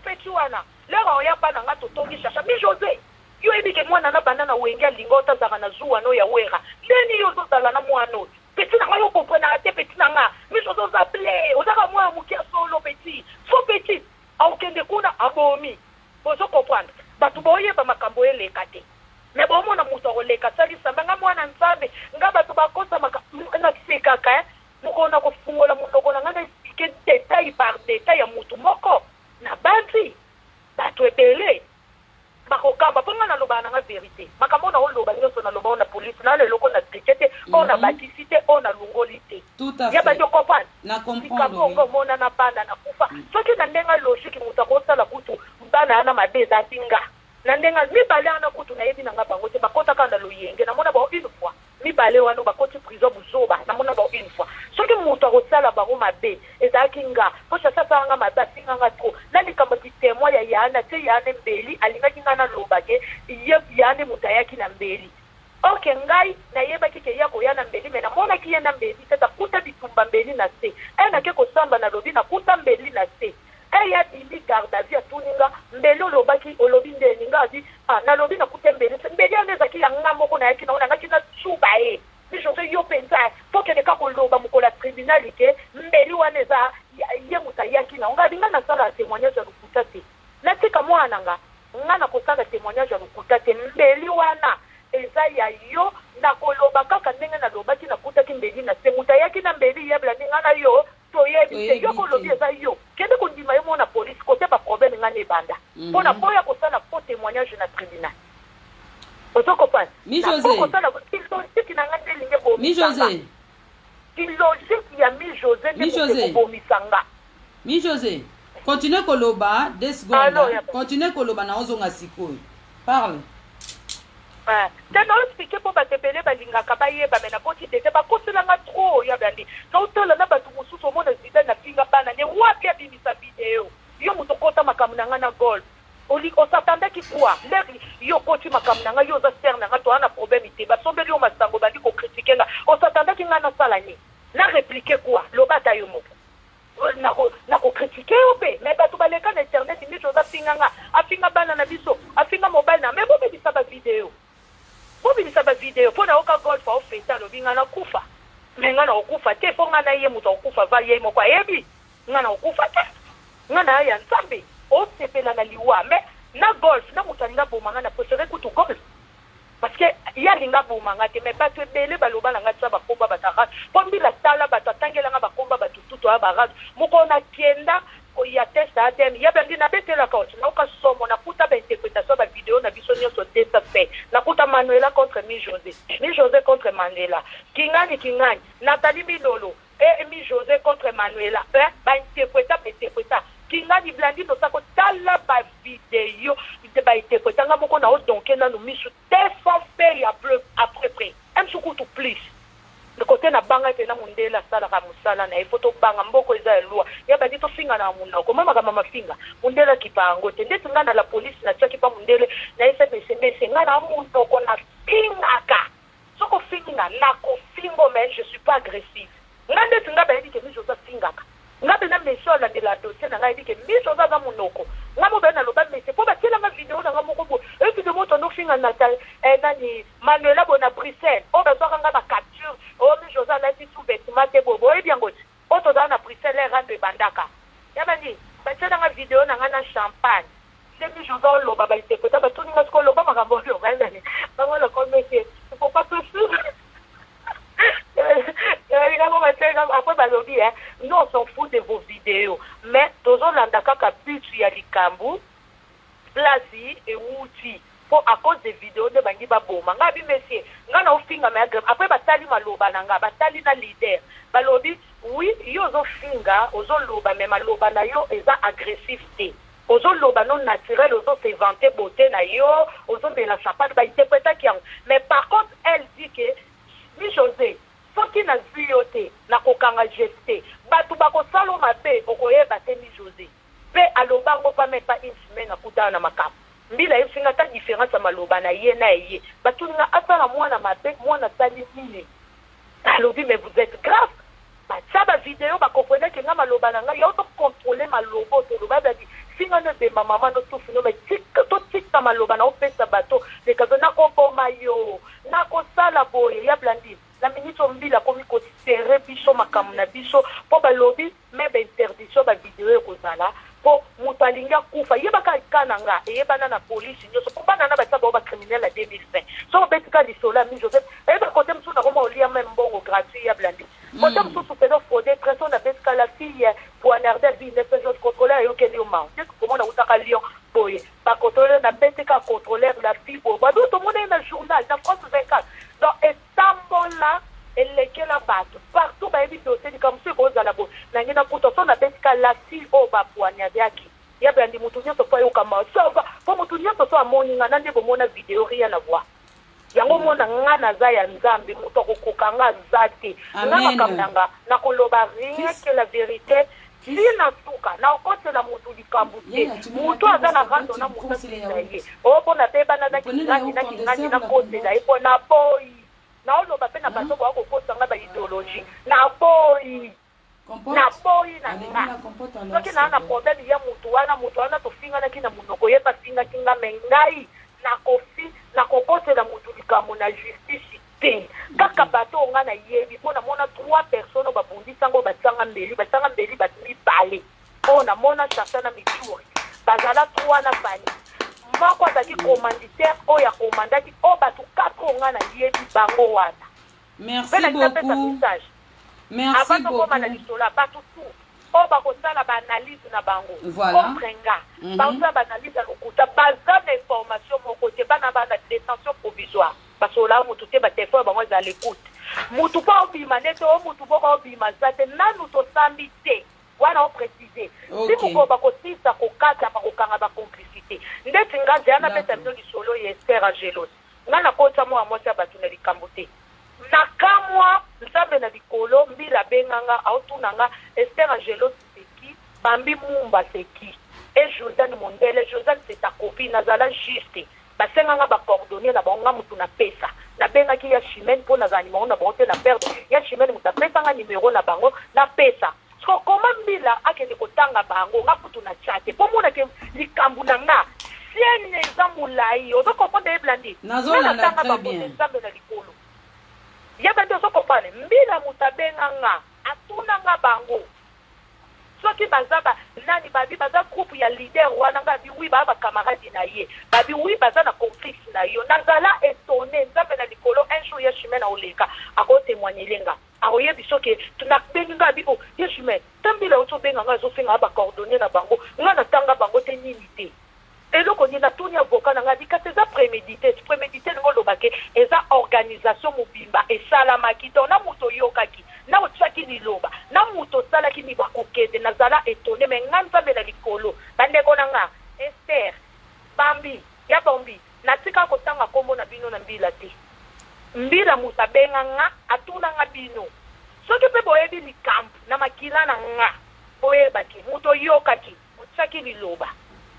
petit wana lero aoya mpa na nga totongi chacha mi José yo ebike mwana na banda na wenge alinga otazaka na zuwa no ya wera ndeni yo ozozala na mwana oyo petit na nga yo comprendre te petit na nga mi José ozaple ozaka mwana moke solo petit so petit aokende kuna abomi ozo comprendre bato boyeba makambo eleka te mais bomona mutu akoleka salisamba nga mwana nzambe nga bato bakosa nakisekaka mokona kofungola monoko na nga na explike détail par détail ya mutu moko na banzi bato ebele bakokamba mpo nga naloba na nga vérité makambo na oloba nyonso naloba o na polisi na leloko na trike te o na bakisi te o na lungoli te ya bato kopane likambo mona na bana na kufa soki na ndenga logique mutu akosala kutu bana ana mabe ezati nga na ndenga mibale ana kutu nayebi na nga bango te bakotaka na loyenge namona bao une fois mibale wana bakoti prison buzoba namona bao une fois soki mutu akosala bango mabe ezalaki nga po sasa nga mabe asinga nga tro na likambo témoin ya yana te yana mbeli alingaki nga na loba ke ye yana mutu ayaki na mbeli Ok, ngai na yeba kike ya koyana mbeli mena mona kiyenda mbeli tata kuta bitumba mbeli na se. Na ke kosamba na lobi na kuta mbeli na se. Ya bimbi garda via tuninga mbeli olobaki olobi ndeni ngazi na lobi na kuta mbeli. Mbeli aneza ki yanga moko na yaki na ona ngaki na tsuba Ni jose yo penza foke de ka koloba mukola tribunal ke mbeli waneza ye mutayaki na nga binga na sala témoignage ya lukuta te. Na tika mwana nga na kosala témoignage ya lukuta te mbeli wana eza ya yo na koloba kaka ndenge na lobaki na kutaki mbeli na se mutayaki na mbeli yebla ninga na yo toyebi te yo kolobi eza yo kende kondima yo mona police kote ba problème nga ne banda mpona boya kosala faux témoignage na tribunal ozokopana mi José logique na nga nde elingi bomisanga mi José logique ya mi José nde bomisanga mi José continue koloba 2 secondes continue koloba na ozonga sikoyo parle tena expliquer po batebele balingaka bayeba me na boti tete bakoselanga trop ya bandi na otala na bato mosusu omona zida na pinga bana ne wapi abimisa video yo moto kota makambo na nga na golf osatandaki kwa leri yo koti makambo na nga yo oza ser na nga to ana problème te basombeli yo masango bandi kokritike nga osatandaki nga nasala ni na réplique kwa lobata yo moko na kokritike yo mpe me bato baleka na internet miso oza pinga nga afinga bana na biso afinga mobile na me bobebisa bavideo bobimisa bavideo mpo na oka golf aofeta alobi nga na kufa me nga na okufa te mpo nga na ye moto akufa va ye moko ayebi nga na okufa te nga na ya nzambe osepela na liwa me na golf na moto alinga boma nga na préféré kutu golf parce que ye alinga boma nga te me bato ebele baloba na nga tia bakomba bato arage mpo mbila tala bato atangelanga bakomba bato tutu ya barage moko nakenda ya test ADN ya bandi na betela kaoti na uka somo na kuta ba interprétation ba vidéo na biso nyonso desa fait na kuta Manuela contre mi José contre Mandela kingani Nathalie Milolo mi José contre Manuela ba interpréta kingani blandi to sako tala ba vidéo ite ba interpréta nga moko na o donke na no misu tesa fait après msukutu please le côté na banga te na mundela sala ka musala na ifoto banga mboko eza elua ya bandi to finga na muna ko mama kama mafinga mundela kipango te ndeti ngana la police na tia kipa mundele na SMS ngana mundo ko na finga soko finga na ko fingo mais je suis pas agressif ngande tinga ba yidi ke mi josa finga ngabe na meso la de la dossier na ngai dike mi josa za munoko ngamo ba na loba mais c'est pour ba tela ma vidéo na ngamo ko e vidéo moto no finga na nani Manuela bona Bruxelles o ba soka ngaba capture o mi josa la ti sous vêtement te bobo e bien ngoti o to za na Bruxelles rande bandaka yabani ba tela nga vidéo na ngana champagne c'est mi josa lo ba ba te ko ta ba tuni ngasko lo ba makambo lo ba ndani ba ngolo ko mesi faut pas tout nous on s'en fout de vos vidéos mais tozolanda kaka bitu ya likambu place et outil pour à cause des vidéos de bangi baboma nga bi monsieur nga na ofinga mais après batali maloba na nga batali na leader balobi oui yo ozofinga ozoloba mais maloba na yo eza agressif te ozoloba non naturel ozo se vanter beauté na yo ozobela sapatu ba interpréter qui mais par contre elle dit que mi José soki na zwi yo te na kokanga geste bato bakosala mabe okoyeba te mi José mpe alobango pa même pas une semaine akutana na makambo mbila efinga ta différence ya maloba na ye na ye batuninga asala mwana mabe mwana sali nini alobi mais vous êtes grave batia bavideo bakomprene ke nga maloba na ngai yaoto contrôle maloba otoloba badi finga no bema mama no tufino totika maloba na opesa bato lekazo nakoboma yo nakosala boye ya blandi la ministre mbila komi kosere biso makambo na biso mpo balobi me bainterdiction bavideo ekozala mpo moto alingi akufa yebaka kana nga eyebana na polisi nyonso mpo bana na batia bao bacriminel ya 2020 so obetika lisolo ya mi Joseph eyeba kote mosusu nakoma olia me mbongo gratuit ya blandi kote mosusu peza fraude pression na betika la fille poignarde binepesos contrôleur ayokeli yo mao teke komona utaka lion boye bacontrôleur na betika contrôleur la fille boye babi tomona ye na journal na France 24 donc etambola elekela bato partout bayebi dossier likambo so ekozala boye nange na kuta so na betika la fille oyo bapoignardaki ya blandi motu nyonso po ayokama po motu nyonso so amoninga na nde bomona video rien na voir yango mona nga naza ya nzambe moto akokoka nga aza te nga makambo na nga nakoloba rien que la vérité sina suka na okotela mutu likambo te mutu aza na rando na mutu asina ye opona pe bana na kingani na kotela ye pona boyi na oloba pe na bato ba kokosanga ba idéologie na boyi na boyi na nga soki na problème ya mutu wana tofingana kina munoko ye basinga kinga mengai na kofi na kokotela mutu likambo na justice te kaka bato nga na yebi pona mona 3 personnes babundisango batanga mbeli batimi bale pona mona Chantal na Mituri bazala 3 na bani moko azaki commanditaire oya commandaki o bato 4 nga na yebi bango wana. Merci beaucoup. Merci avant beaucoup. Avant de lisola bato tout o bakosala ba analyse na bango voilà prenga baza ba analyse lokuta baza na information moko te bana bana détention provisoire parce que là mutu te ba téléphone bango za l'écoute mutu pa obima nete o mutu boko obima zate nanu to sambi te wana o préciser si ko bakosisa ko kata ba kokanga ba complicité ndeti ngazi ana pesa ndo lisolo ye Esther Angelos ngana kota mo amoja batu na likambo te nakamwa nzambe na likolo mbila benganga autunanga Esther Angelos seki bambi mumba seki et Josiane Mondele Josiane c'est ta copine nazala juste basenganga ba coordonner na bango mutu na pesa na benga ki ya Chimène po na zani na bonte na perdre ya Chimène mutu pesa nga numéro na bango na pesa so koma mbila akende kotanga bango nga putu na chate po mona ke likambu na nga sienne zamulai ozo comprendre blandi nazona na très bien nzambe na likolo ya bando so comprendre mbila mutabenga nga atuna nga bango soki bazaba nani babi baza groupe ya leader wana nga bi wi ba camarade na ye babi wi baza na conflit na yo nazala étonné nzambe na likolo un jour ya Chimène na oleka ako témoigner lenga aroye bisoke tunabenga bibo ya Chimène tambila oto benga nga zo finga ba coordonner na bango nga na tanga bango te nini te eloko ni na tuni avocat nga dikate za prémédité ngo lobake eza organisation mobimba esalamaki to na muto yokaki na otsaki liloba na muto salaki ni bakokete nazala étonné mais nganza bela likolo bandeko nanga Esther bambi ya bombi natika kotanga kombo na bino na mbila te mbila musabenga nga atuna nga bino soki pe boyebi likambo na makila na nga boyebaki muto yokaki otsaki liloba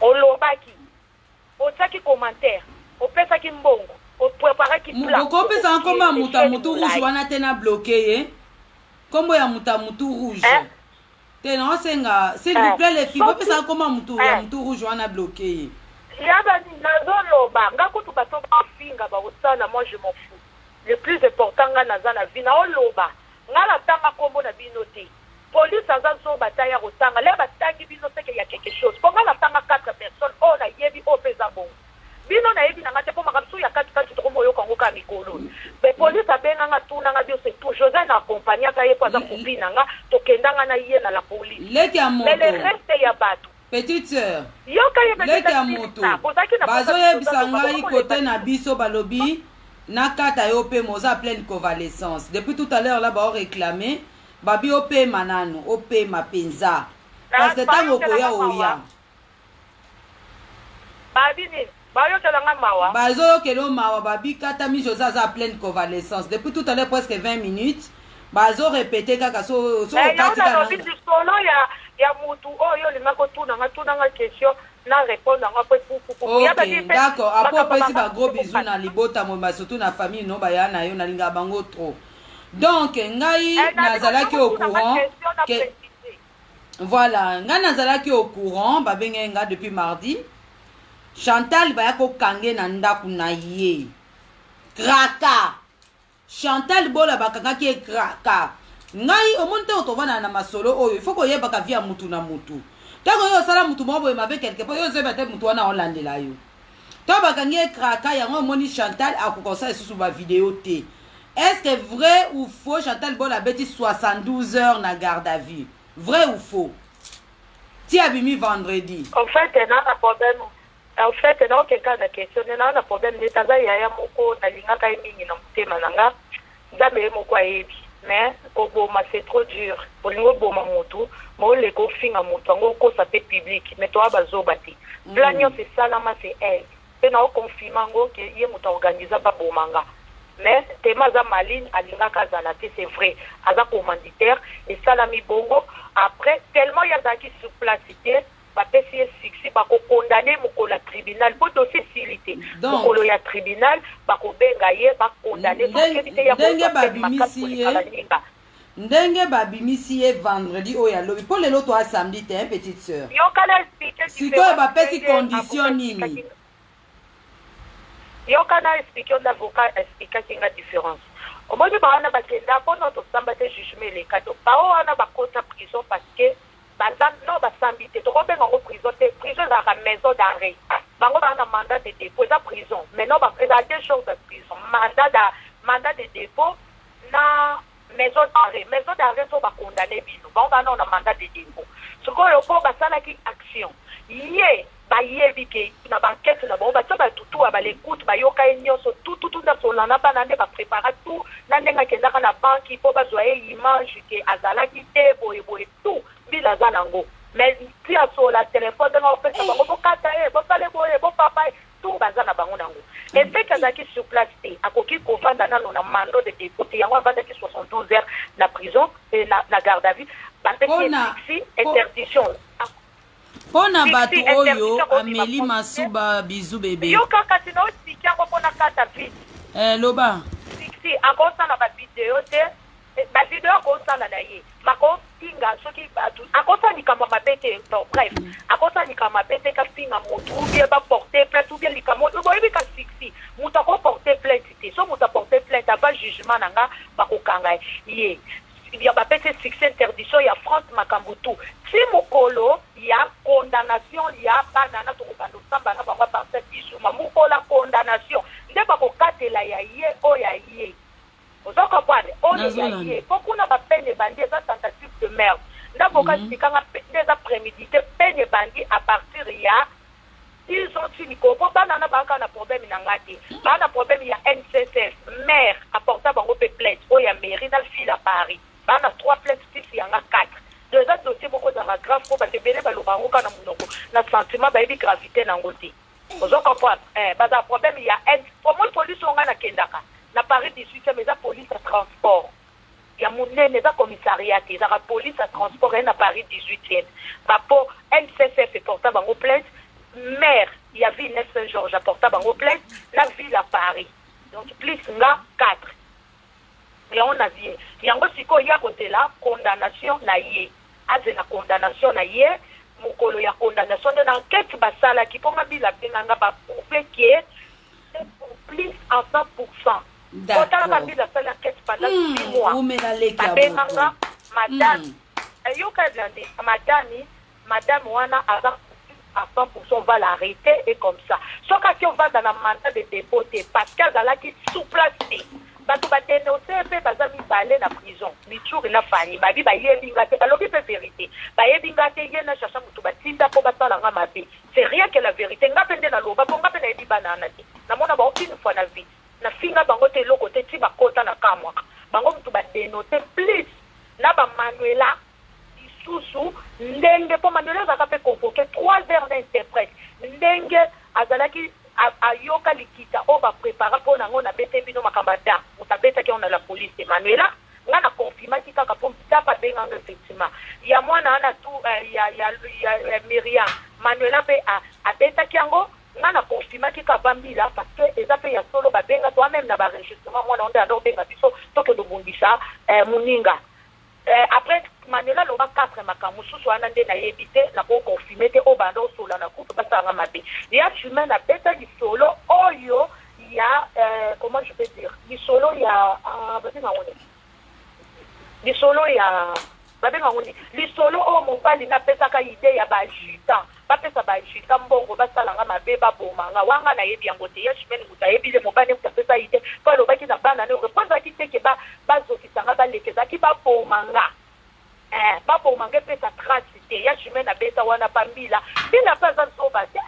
olobaki otsaki commentaire opesaki mbongo opreparaki plan okopesa kombo ya mutu rouge wana te na bloqué ye kombo ya mutu rouge te na osenga s'il vous plaît les filles opesa kombo ya mutu rouge wana bloqué ye yaba nazoloba nga kutu bato bafinga baosala moi je m'en fous le plus important nga naza na vie na oloba nga natanga kombo na bino te police aza so bataya kotanga le batangi bino seke ya quelque chose po nga natanga 4 personnes o na yebi o pesa bongo bino na yebi nanga te po makamsu ya kati to moyo kango ka mikolo be police abenga nga tuna nga bio c'est tout José na accompagner ka ye poza kopina nga to kendanga na ye na la police leki ya moto mais le reste ya bato petite sœur yoka ye leki ya moto bazo yebisa ngai kote na biso balobi na kata yo pe moza pleine convalescence depuis tout à l'heure là ba réclamer babi ope manano ope mapenza parce que tango koya oya babi ni bayo kelanga mawa bazo kelo mawa babi kata mi José za pleine convalescence depuis tout à l'heure presque 20 minutes bazo répéter kaka so kati kana solo ya mutu oyo linga ko tuna nga question na répondre nga pe pour ya ba d'accord après pesi ba gros bisous na libota mo surtout na famille no ba ya na yo na linga bango trop. Donc ngai nazalaki au courant que voilà ngai nazalaki au courant babenge nga depuis mardi Chantal baya ko kange na ndaku na ye kraka Chantal bola bakanga ki kraka ngai omonte otovana na masolo oyo il faut ko yeba ka via mutu na mutu tako yo sala mutu mo boye mabe quelque part yo zeba te mutu wana olandela yo to bakange kraka yango moni Chantal akokosa esusu ba vidéo te. Est-ce que vrai ou faux Chantal Bola beti 72 heures na garde à vue? Vrai ou faux? Ti abimi vendredi. En fait, il y a un problème. En fait, il y a quelqu'un qui question. Il y a un problème. Il y a moko na linga kai mingi na mutema nanga. Dabe moko ayebi. Mais oboma c'est trop dur. Olingo boma motu, mo le ko finga motu ngo ko sa pe public. Mais toi bazobati. Planio c'est salama c'est elle. Pe na confirmer ngo ke ye moto organiser ba bomanga. mais tema za maline alingaka zala te, c'est vrai aza commanditaire et salami bongo après tellement ya zaki sur place te bapesi ye succès bakokondane mokolo ya tribunal po dossier sili te mokolo ya tribunal bakobenga ye bakondane ndenge babimisi ye vendredi oyo alobi mpo lelo to a samedi te un petite sœur sikoyo bapesi condition nini yokana expliqué l'avocat expliqué nga différence omoni bawana bakenda mpona tosamba te jugement elekato bao wana bakota prison parce que no basambi te tokobenga ngo prison te prison ezalaka maison d'arrêt bango baa na mandat de dépôt eza prison mais non eza deux choses de prison mandat de dépôt na maison d'arrêt so bakondane bino bango baa na mandat de dépôt sikoyo mpo basalaki action ye bayebi ke na bankete na bango batia batutu ya balekute bayoka ye nyonso tututu na solana bana nde baprépara tout na ndenge akendaka na banki mpo bazwa ye image ke azalaki te boyeboye tout mbila aza nango mais ti asola telefone ndenge opesa bango bokata ye bosale boye bopapa ye tout baza na bango nango efeki azalaki sur place te akoki kovanda nano na mando de dépôt te yango avandaki 72 heures na prison na garde à vue bandeki interdiction mpona bato oyo Amélie Masuba bizu bebe yo kaka sino osiki yango mpona kata vite loba siksi akosala bavideo te bavideo akosala na ye makofinga soki bato akosala likambo mabe te bref akosala likambo mabe te kafinga motu ubie baporte plainte ubie likambo boyebi ka siksi moto akoporte plainte te so moto aporte plainte ava jugement na nga bakokanga ye ya bapese succès interdiction ya France makambo tu si mokolo ya condamnation ya banana tokobanda osamba na bango parcelle bisuma mokola condamnation nde bakokatela ya ye oyo ya ye ozokomprendre oyo ya ye mpo kuna bapene bandi eza tentative de meurtre nde bokasikanga nde eza prémédité pene bandi à partir ya ils ont fini ko banana baka na problème na ngati bana problème ya NCCF maire apporta bango pe plainte oyo ya mairie na ville à Paris bana 3 plaintes 6 yanga 4 deux autres dossiers beaucoup de grave pour parce que bele balobango kana munoko na sentiment ba ebi gravité na ngoti ozo comprendre baza problème ya pour moi police on na kendaka na Paris 18e mais la police à transport ya munene za commissariat za la police à transport na Paris 18e ba po NCCF porta bango plainte maire ya ville Saint-Georges porta bango plainte la ville à Paris donc plus nga 4 et on a dit yango siko ya côté là condamnation na ye aze na condamnation na ye mokolo ya condamnation de l'enquête basala ki ponga bila benanga ba prouver que plus à 100%. D'accord. Quand bila sala enquête pendant 6 mois. Benanga madame yoka blande madame wana ava à 100% on va l'arrêter et comme ça. Sauf que on va dans la mandat de dépôt parce qu'elle a la qui sous place. Bato badenonce pe baza mibale na prison mituri na fani babi bayebi ngate balobi pe vérité bayebi ngate ye na chercha mutu batinda po basala nga mabe c'est rien que la vérité ngapende na loba po ngapende ebi banana te na mona ba une fois na vie na finga bango te loko te ti bakota na kamwa bango mutu badenonce please na ba Manuela isusu ndenge po Manuela zaka pe convoquer 3 heures d'interprète ndenge azalaki ayoka likita o ba prépara pour nango na bete bino makambata mutabeta ki on a la police Manuela nga na confirmaki kaka po tapa benga effectivement ya mwana ana tu ya Myriam Manuela pe a beta ki yango nga na confirmaki ka bambila parce que eza pe ya solo ba benga toi même na ba registrement mwana onde ando benga biso toke do bundisa muninga après Manuela loba 4 makamu susu wana nde na yebite na ko confirmer te o bando sola na coupe basanga mabe ya chemin na beta di solo oyo ya comment je peux dire di solo ya babenga ngone di solo ya babenga ngone di solo o mobali na pesa ka idée ya ba juta ba pesa ba juta mbongo basalanga mabe ba bomanga wanga na yebi yango te ya chemin muta yebi le mobali muta pesa idée pa loba ki na bana ne reprendre ki te ke ba zokisanga ba lekeza ki ba bomanga bapo mange pesa trace te ya chemin na beta wana pambila bila pesa soba te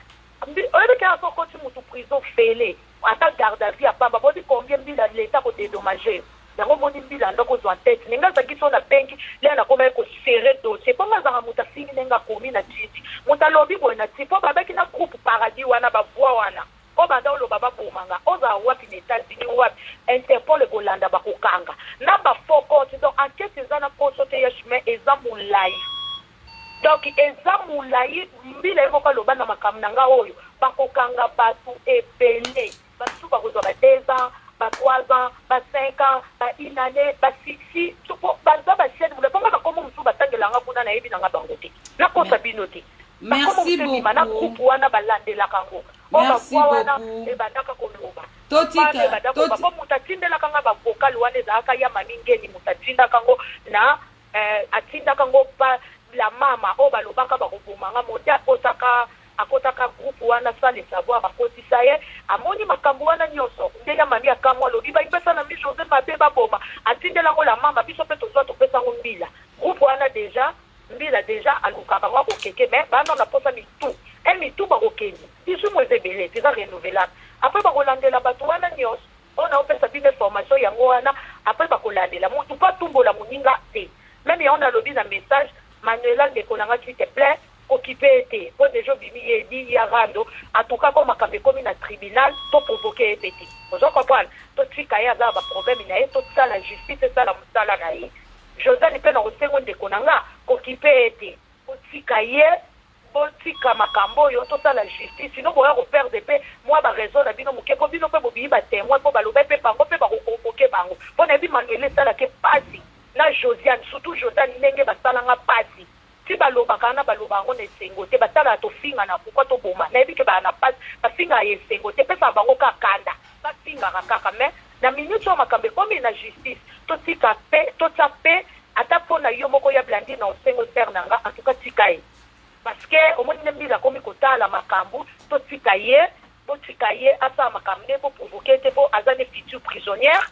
oyebi ka so koti mutu prison fele ata garde à vue apamba bodi combien bila l'état ko dédommager yango moni bila ndoko zo en tête ninga zaki so na benki le na koma ko serrer dossier po ngazanga muta fini nenga komi na titi muta lobi bo na tipo babaki na groupe paradis wana ba voix wana o banda lo baba pomanga o za wapi na États-Unis wapi donc eza mulai mbila eko loba na makambo na nga oyo bakokanga bato ebele basu bakozwa ba 2 ans ba 3 ans ba 5 ans ba 1 année ba 6 baza basiane mule ponga bakomo mosusu batangelanga kuna na yebi nanga bango te nakosa bino te merci beaucoup na groupe wana balandelaka ngo merci beaucoup ebandaka koloba totika po moto atindelaka nga bavokal wana ezalaka ya mamingeni moto atindaka ngo na atindaka ngo pa la mama oyo balobaka bakobomanga moto akotaka groupe wana sa le savoir bakotisa ye amoni makambo wana nyonso ndenge mami akamwa alobi baipesa na mi josé mabe baboma atindelango la mama biso mpe tozwa topesango mbila groupe wana mbila deja alukaka ngo akokeke me bana na posa mitu bakokeni biso mo eza ebele eza renouvelable apres bakolandela bato wana nyonso oyo naopesa bino information yango wana apres bakolandela motu mpo atumbola moninga te meme yango nalobi na message manuela ndeko nanga s'il te plaît occupé ete po deja obimi yedi ya rando atuka ko makambo ekomi na tribunal to provoke ye peti ozo comprendre totika ye aza baproblème na ye tosala justice esala mosala na ye josane mpe na kosengo ndeko na nga occupé ete otika ye botika makambo oyo tosala justice sino boya koperde mpe mwa baraison na bino moke po bino mpe bobiyi batémoin mpo baloba mpe bango mpe bakokonvoke bango mpo na yebi manuele esalaki pasi na josiane surtout josiane ndenge basalanga pasi ti balobaka na baloba yango na esengo te basalaka tofinga na pourkui toboma nayebi ke baa na pasi bafingaka ya esengo te epesaka bango kakanda bafingaka kaka me na minute oyo makambo ekomi na justice totika mpe totya mpe ata mpo na yo moko ya blandi na osengo ser na nga antuka tika ye parce que omoni nde mbila akomi kotala makambo totika ye botika ye asala makambo nde boprovoke te mpo aza ne future prisonnière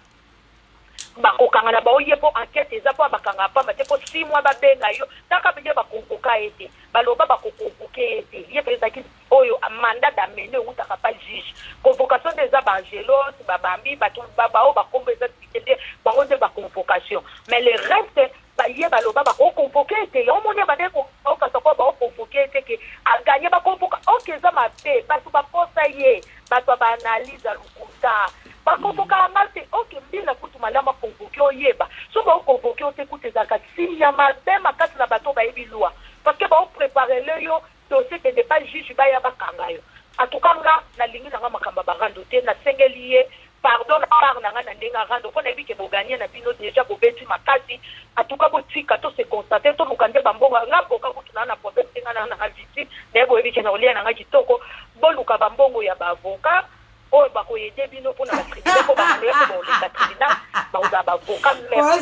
bakokanga na bao ye mpo enquête eza mpo bakanga pamba te mpo 6 mois babenga yo taka benge bakonkoka ye te baloba bakokonkoke ye te ye mpe ezalaki oyo mandat damene eutaka pa juge convocation nde eza baangelos babambi bato bao bakombo eza tikende bango nde baconvocation mais le reste baye baloba bakokonvoke ye te omoni bande okasa kwa baokonvoke ye te ke aganye bakonvoka oke eza mabe bato baposa ye bato baanalyse alukuta bakonvoka anga te oke mbila kutu malama konvoke oyeba so baokonvoke o te kutu ezalaka sinya mabe makasi na bato bayebi lwa parce que baopreparele yo dossier kende pa juge baya bakanga yo atukanga nalingi nanga makambo barando te nasengeli ye pardon na part nanga na ndenge arando mpo nayebi ke boganye na bino deja bobeti makasi atuka botika to se constate toluka nde bambongo nga mboka kutu naa na problème te nga naa nanga victime naye boyebi ke na kolia nanga kitoko boluka bambongo ya baavocat oyo bakoyede bino mpona batribunal mpo bamaloye mpo baoleka tribunal bakozala baavocat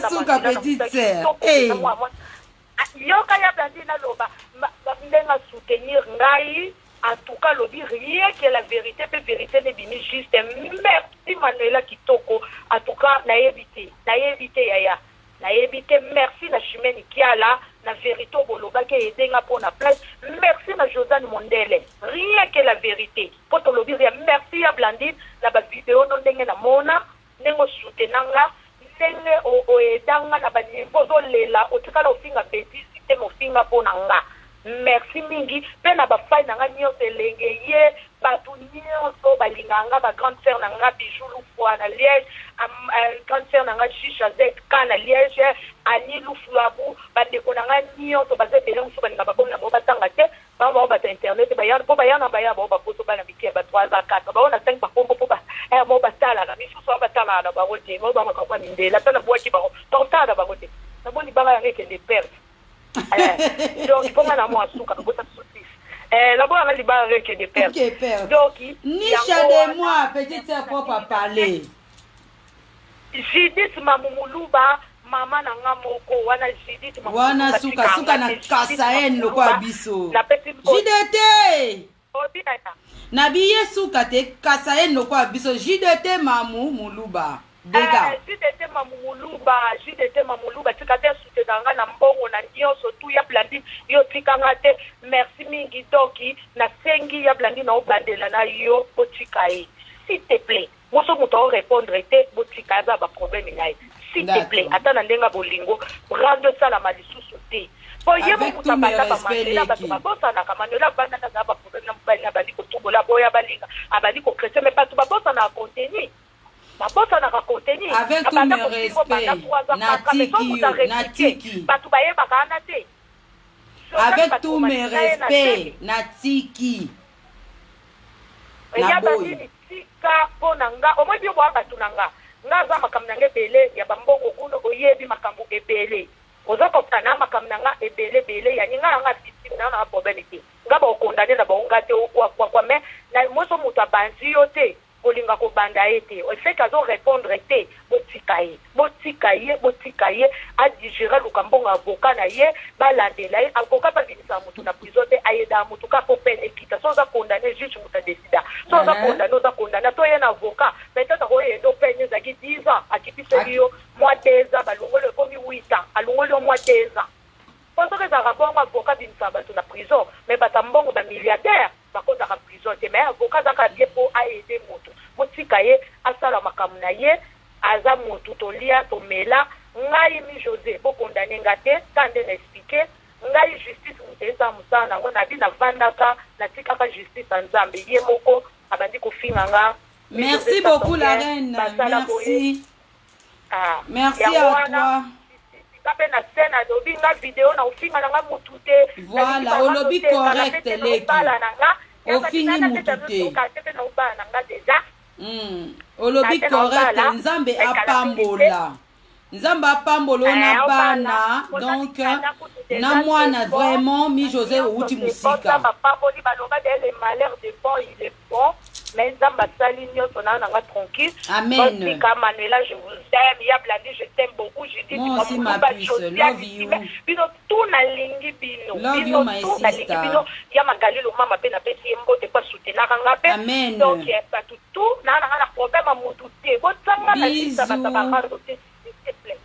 osuka petite sœur yoka ya blandi naloba ndenga soutenir ngai en tout cas lobi rien que la vérité pe vérité ne bimi juste merci Manuela Kitoko en tout cas nayebi te yaya nayebi te merci na Chimene Kiala na vérité bolobaki edenga mpona place merci na Josane Mondele rien que la vérité po tolobi rien merci ya Blandine na bavideo no ndenge na mona ndenge osoutenanga ndenge oedanga na baniveau ozolela otikala ofinga betisi te mofinga mpona nga merci mingi mpe na bafai na nga nyonso elenge ye bato nyonso balingaka nga bagrande sœur na nga bijou lufwa na liège grande sœur na nga shisha zk na liège ani lufulabu bandeko na nga nyonso baza ebele mosusu balinga babomi na bao batanga te bao bata internet mpo baya na baya bao bapoto bana mike ya bato aza 4 bao na 5 bakombo mpo bao batalaka misusu bao batalaka na bango te bao bamakakwa mindela ata na bwaki bango totala na bango te naboni banga yango ekende perte donc il faut nga na moi suka kobota saucisse la bonne libara avec des pères donc Nisha de moi petite sœur papa parler Judith Mamumuluba mama na nga moko wana Judith Mamumuluba wana suka na kasaen loko abiso JDT na biye suka te kasaen loko abiso JDT Mamumuluba Dega. JDT Mamuluba tikate soutenanga na mbongo na nyonso tu ya blandi yo tikanga te merci mingi doki na sengi ya blandi na obandela na yo botika ye s'il te plaît moso moto répondre te botika za ba problème na ye s'il te plaît ata na ndenga bolingo rando sala malisusu te po ye mo kutabanda ba mandela ba babosana ka mandela banda na ba problème na mbali na bali ko tubola boya balinga abali ko chrétien mais pas tu babosana contenu avec tout le respect natiki batu bayebaka ana te avec tous mes respects natiki ya basi tika pona nga o modi bo abatu nanga za makambo nanga ebele ya bambongo kuno oyebi makambo ebele ozoko tana makambo nanga ebele ya ninga nga victime na problème te nga ba okondane na ba ongate kwa me na moso mutu abanzi yo te kolinga ko banda ete o fait kazo répondre te botika ye a digérer lukambongo avocat na ye balandela ye avocat ba binisa mutu na prison te ayeda mutu ka po peine ekita so za condamner juge mutu décida so za condamner to ye na avocat peut-être ko ye do peine za ki 10 ans akipise yo mois 2 ans balongolo komi 8 ans alongolo mois 2 ans parce que za rapport avocat binisa ba na prison mais batambongo ba milliardaire bakota ka prison te mais avocat za ka bien pour aider mutu botika ye asala makamu na ye aza mutu tolia tomela ngai mi José bo condamner ngate tande na expliquer ngai justice muteza musana ngona bina vandaka na tikaka justice nzambe ye moko abandi kofinga nga. Merci beaucoup la reine. Merci. Merci à toi. Na scène adobi nga vidéo na ofinga na nga mutute. Voilà, au lobby correct leki. Ofingi mutute. Olobi correct nzambe apambola na bana donc na mwana vraiment mi José outi musika mais nzamba sali nyoto na nga tranquille. Amen. Manuela, je vous aime. Ya Blandi, je t'aime beaucoup. Je dis moi aussi ma puce, love you. Bino tout na lingi bino. Love you my sister. Ya magali lo mama pe na pesi mbo te pas soutenir nga pe. Amen. Donc ya pas tout na problème à mutu te. Bo tsanga na sisa ba tabakaro te s'il te plaît.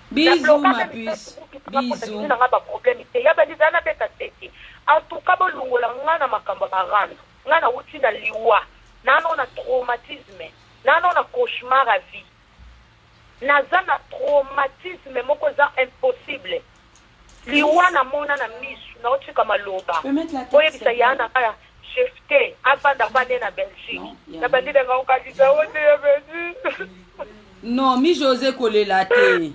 Bisous ma puce. Bisous. Na ba problème te. Ya Blandi na beta tete. En tout cas bo lungola ngana makamba marano. Ngana uti na liwa. Nano na traumatisme, nano na cauchemar à vie. Naza na traumatisme moko za impossible. Liwa na mona na misu na otika maloba. Oye bisa yana kaya chefte afanda bande na Belgique. Na bande de ngokadisa wote ya Belgique. Non, mi José kolela te.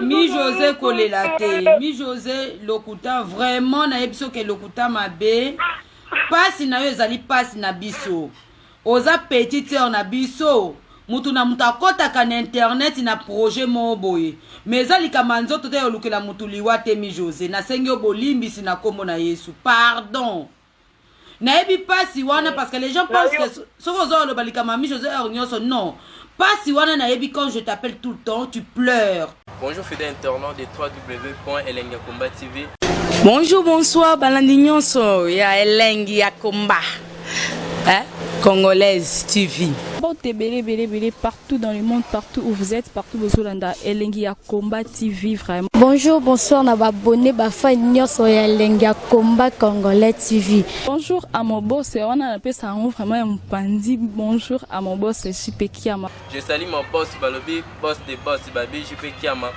Mi José kolela te. Mi José lokuta vraiment na ebiso ke lokuta mabe. Pasi na yo ezali pasi na biso. Oza petite sœur na biso. Mutu na mutu akotaka na internet na projet moboye. Mais ezali kama nzoto te yolukela mutu liwa te mi José. Na sengi obolimbisi na kombo na Yesu. Pardon. Na ebi pasi wana parce que les gens pensent que soko zo lo balika mi José ornyoso non. Pasi wana na ebi quand je t'appelle tout le temps, tu pleures. Bonjour fidèle internaute de www.elengiakomba TV. Bonjour, bonsoir, Balandignonso, ya Elengi ya Komba, Congolaise TV. Bon, belé, partout dans le monde, partout où vous êtes, partout où vous êtes, Elengi ya Komba TV, vraiment. Bonjour, bonsoir, na abonné, fa Nyonso ya Elengi ya Komba Congolais TV. Bonjour à mon boss, on a appelé ça vraiment un pandi. Bonjour à mon boss, JP Kiama. Je salue mon boss Balobi, boss des boss Babi, JP Kiama.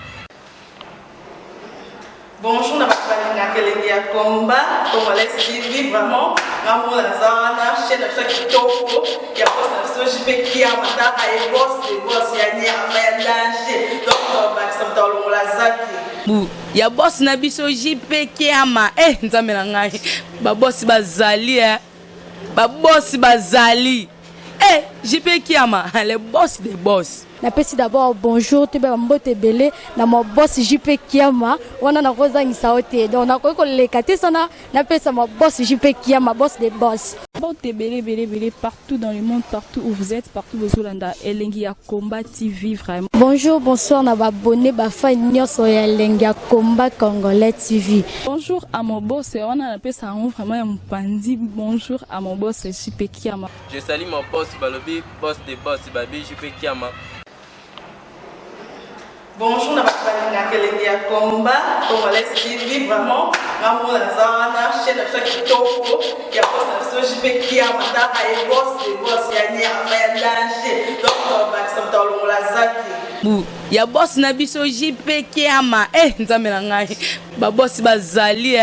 Bonjour, na balinga Elengi ya Komba Congolais TV, vraiment ngamo na zana chaîne na kitoko ya boss na JP Kiama ta ay boss de boss ya nya ya danger donc ba samta longola zaki ya boss na biso JP Kiama nzambe na ngai ba boss bazali ba boss bazali JP Kiama le boss des boss. Napesi d'abord bonjour te ba mbote belé na mo boss JP Kiama wana na kozangisa ote donc na ko lekate sana napesa mo boss JP Kiama boss des boss. Bon belé partout dans le monde, partout où vous êtes, partout où vous êtes, Elengi ya Komba TV, vraiment. Bonjour, bonsoir, na abonné fa Nyonso ya Elengi ya Komba Congolais TV. Bonjour à mon boss, on a appelé ça vraiment un pandi. Bonjour à mon boss JP Kiama. Je salue mon boss Balobi, boss des boss Babi, JP Kiama. Bonjour, na balinga Elengi ya Komba Congolais TV, vraiment ngamo na zana chaîne na kitoko ya boss na JP Kiama ta ay boss de boss ya nya ya danger donc ba samta longola zaki ya boss na biso JP Kiama nzambe na ngai ba boss bazali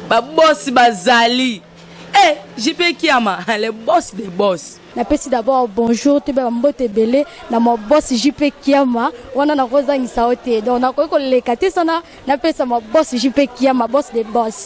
ba boss bazali Eh, JP Kiama, le boss des boss. Napesi d'abord bonjour te ba mbote belé na mo boss JP Kiama wana na kozangisa ote donc na ko lekate sana napesa mo boss JP Kiama boss des boss.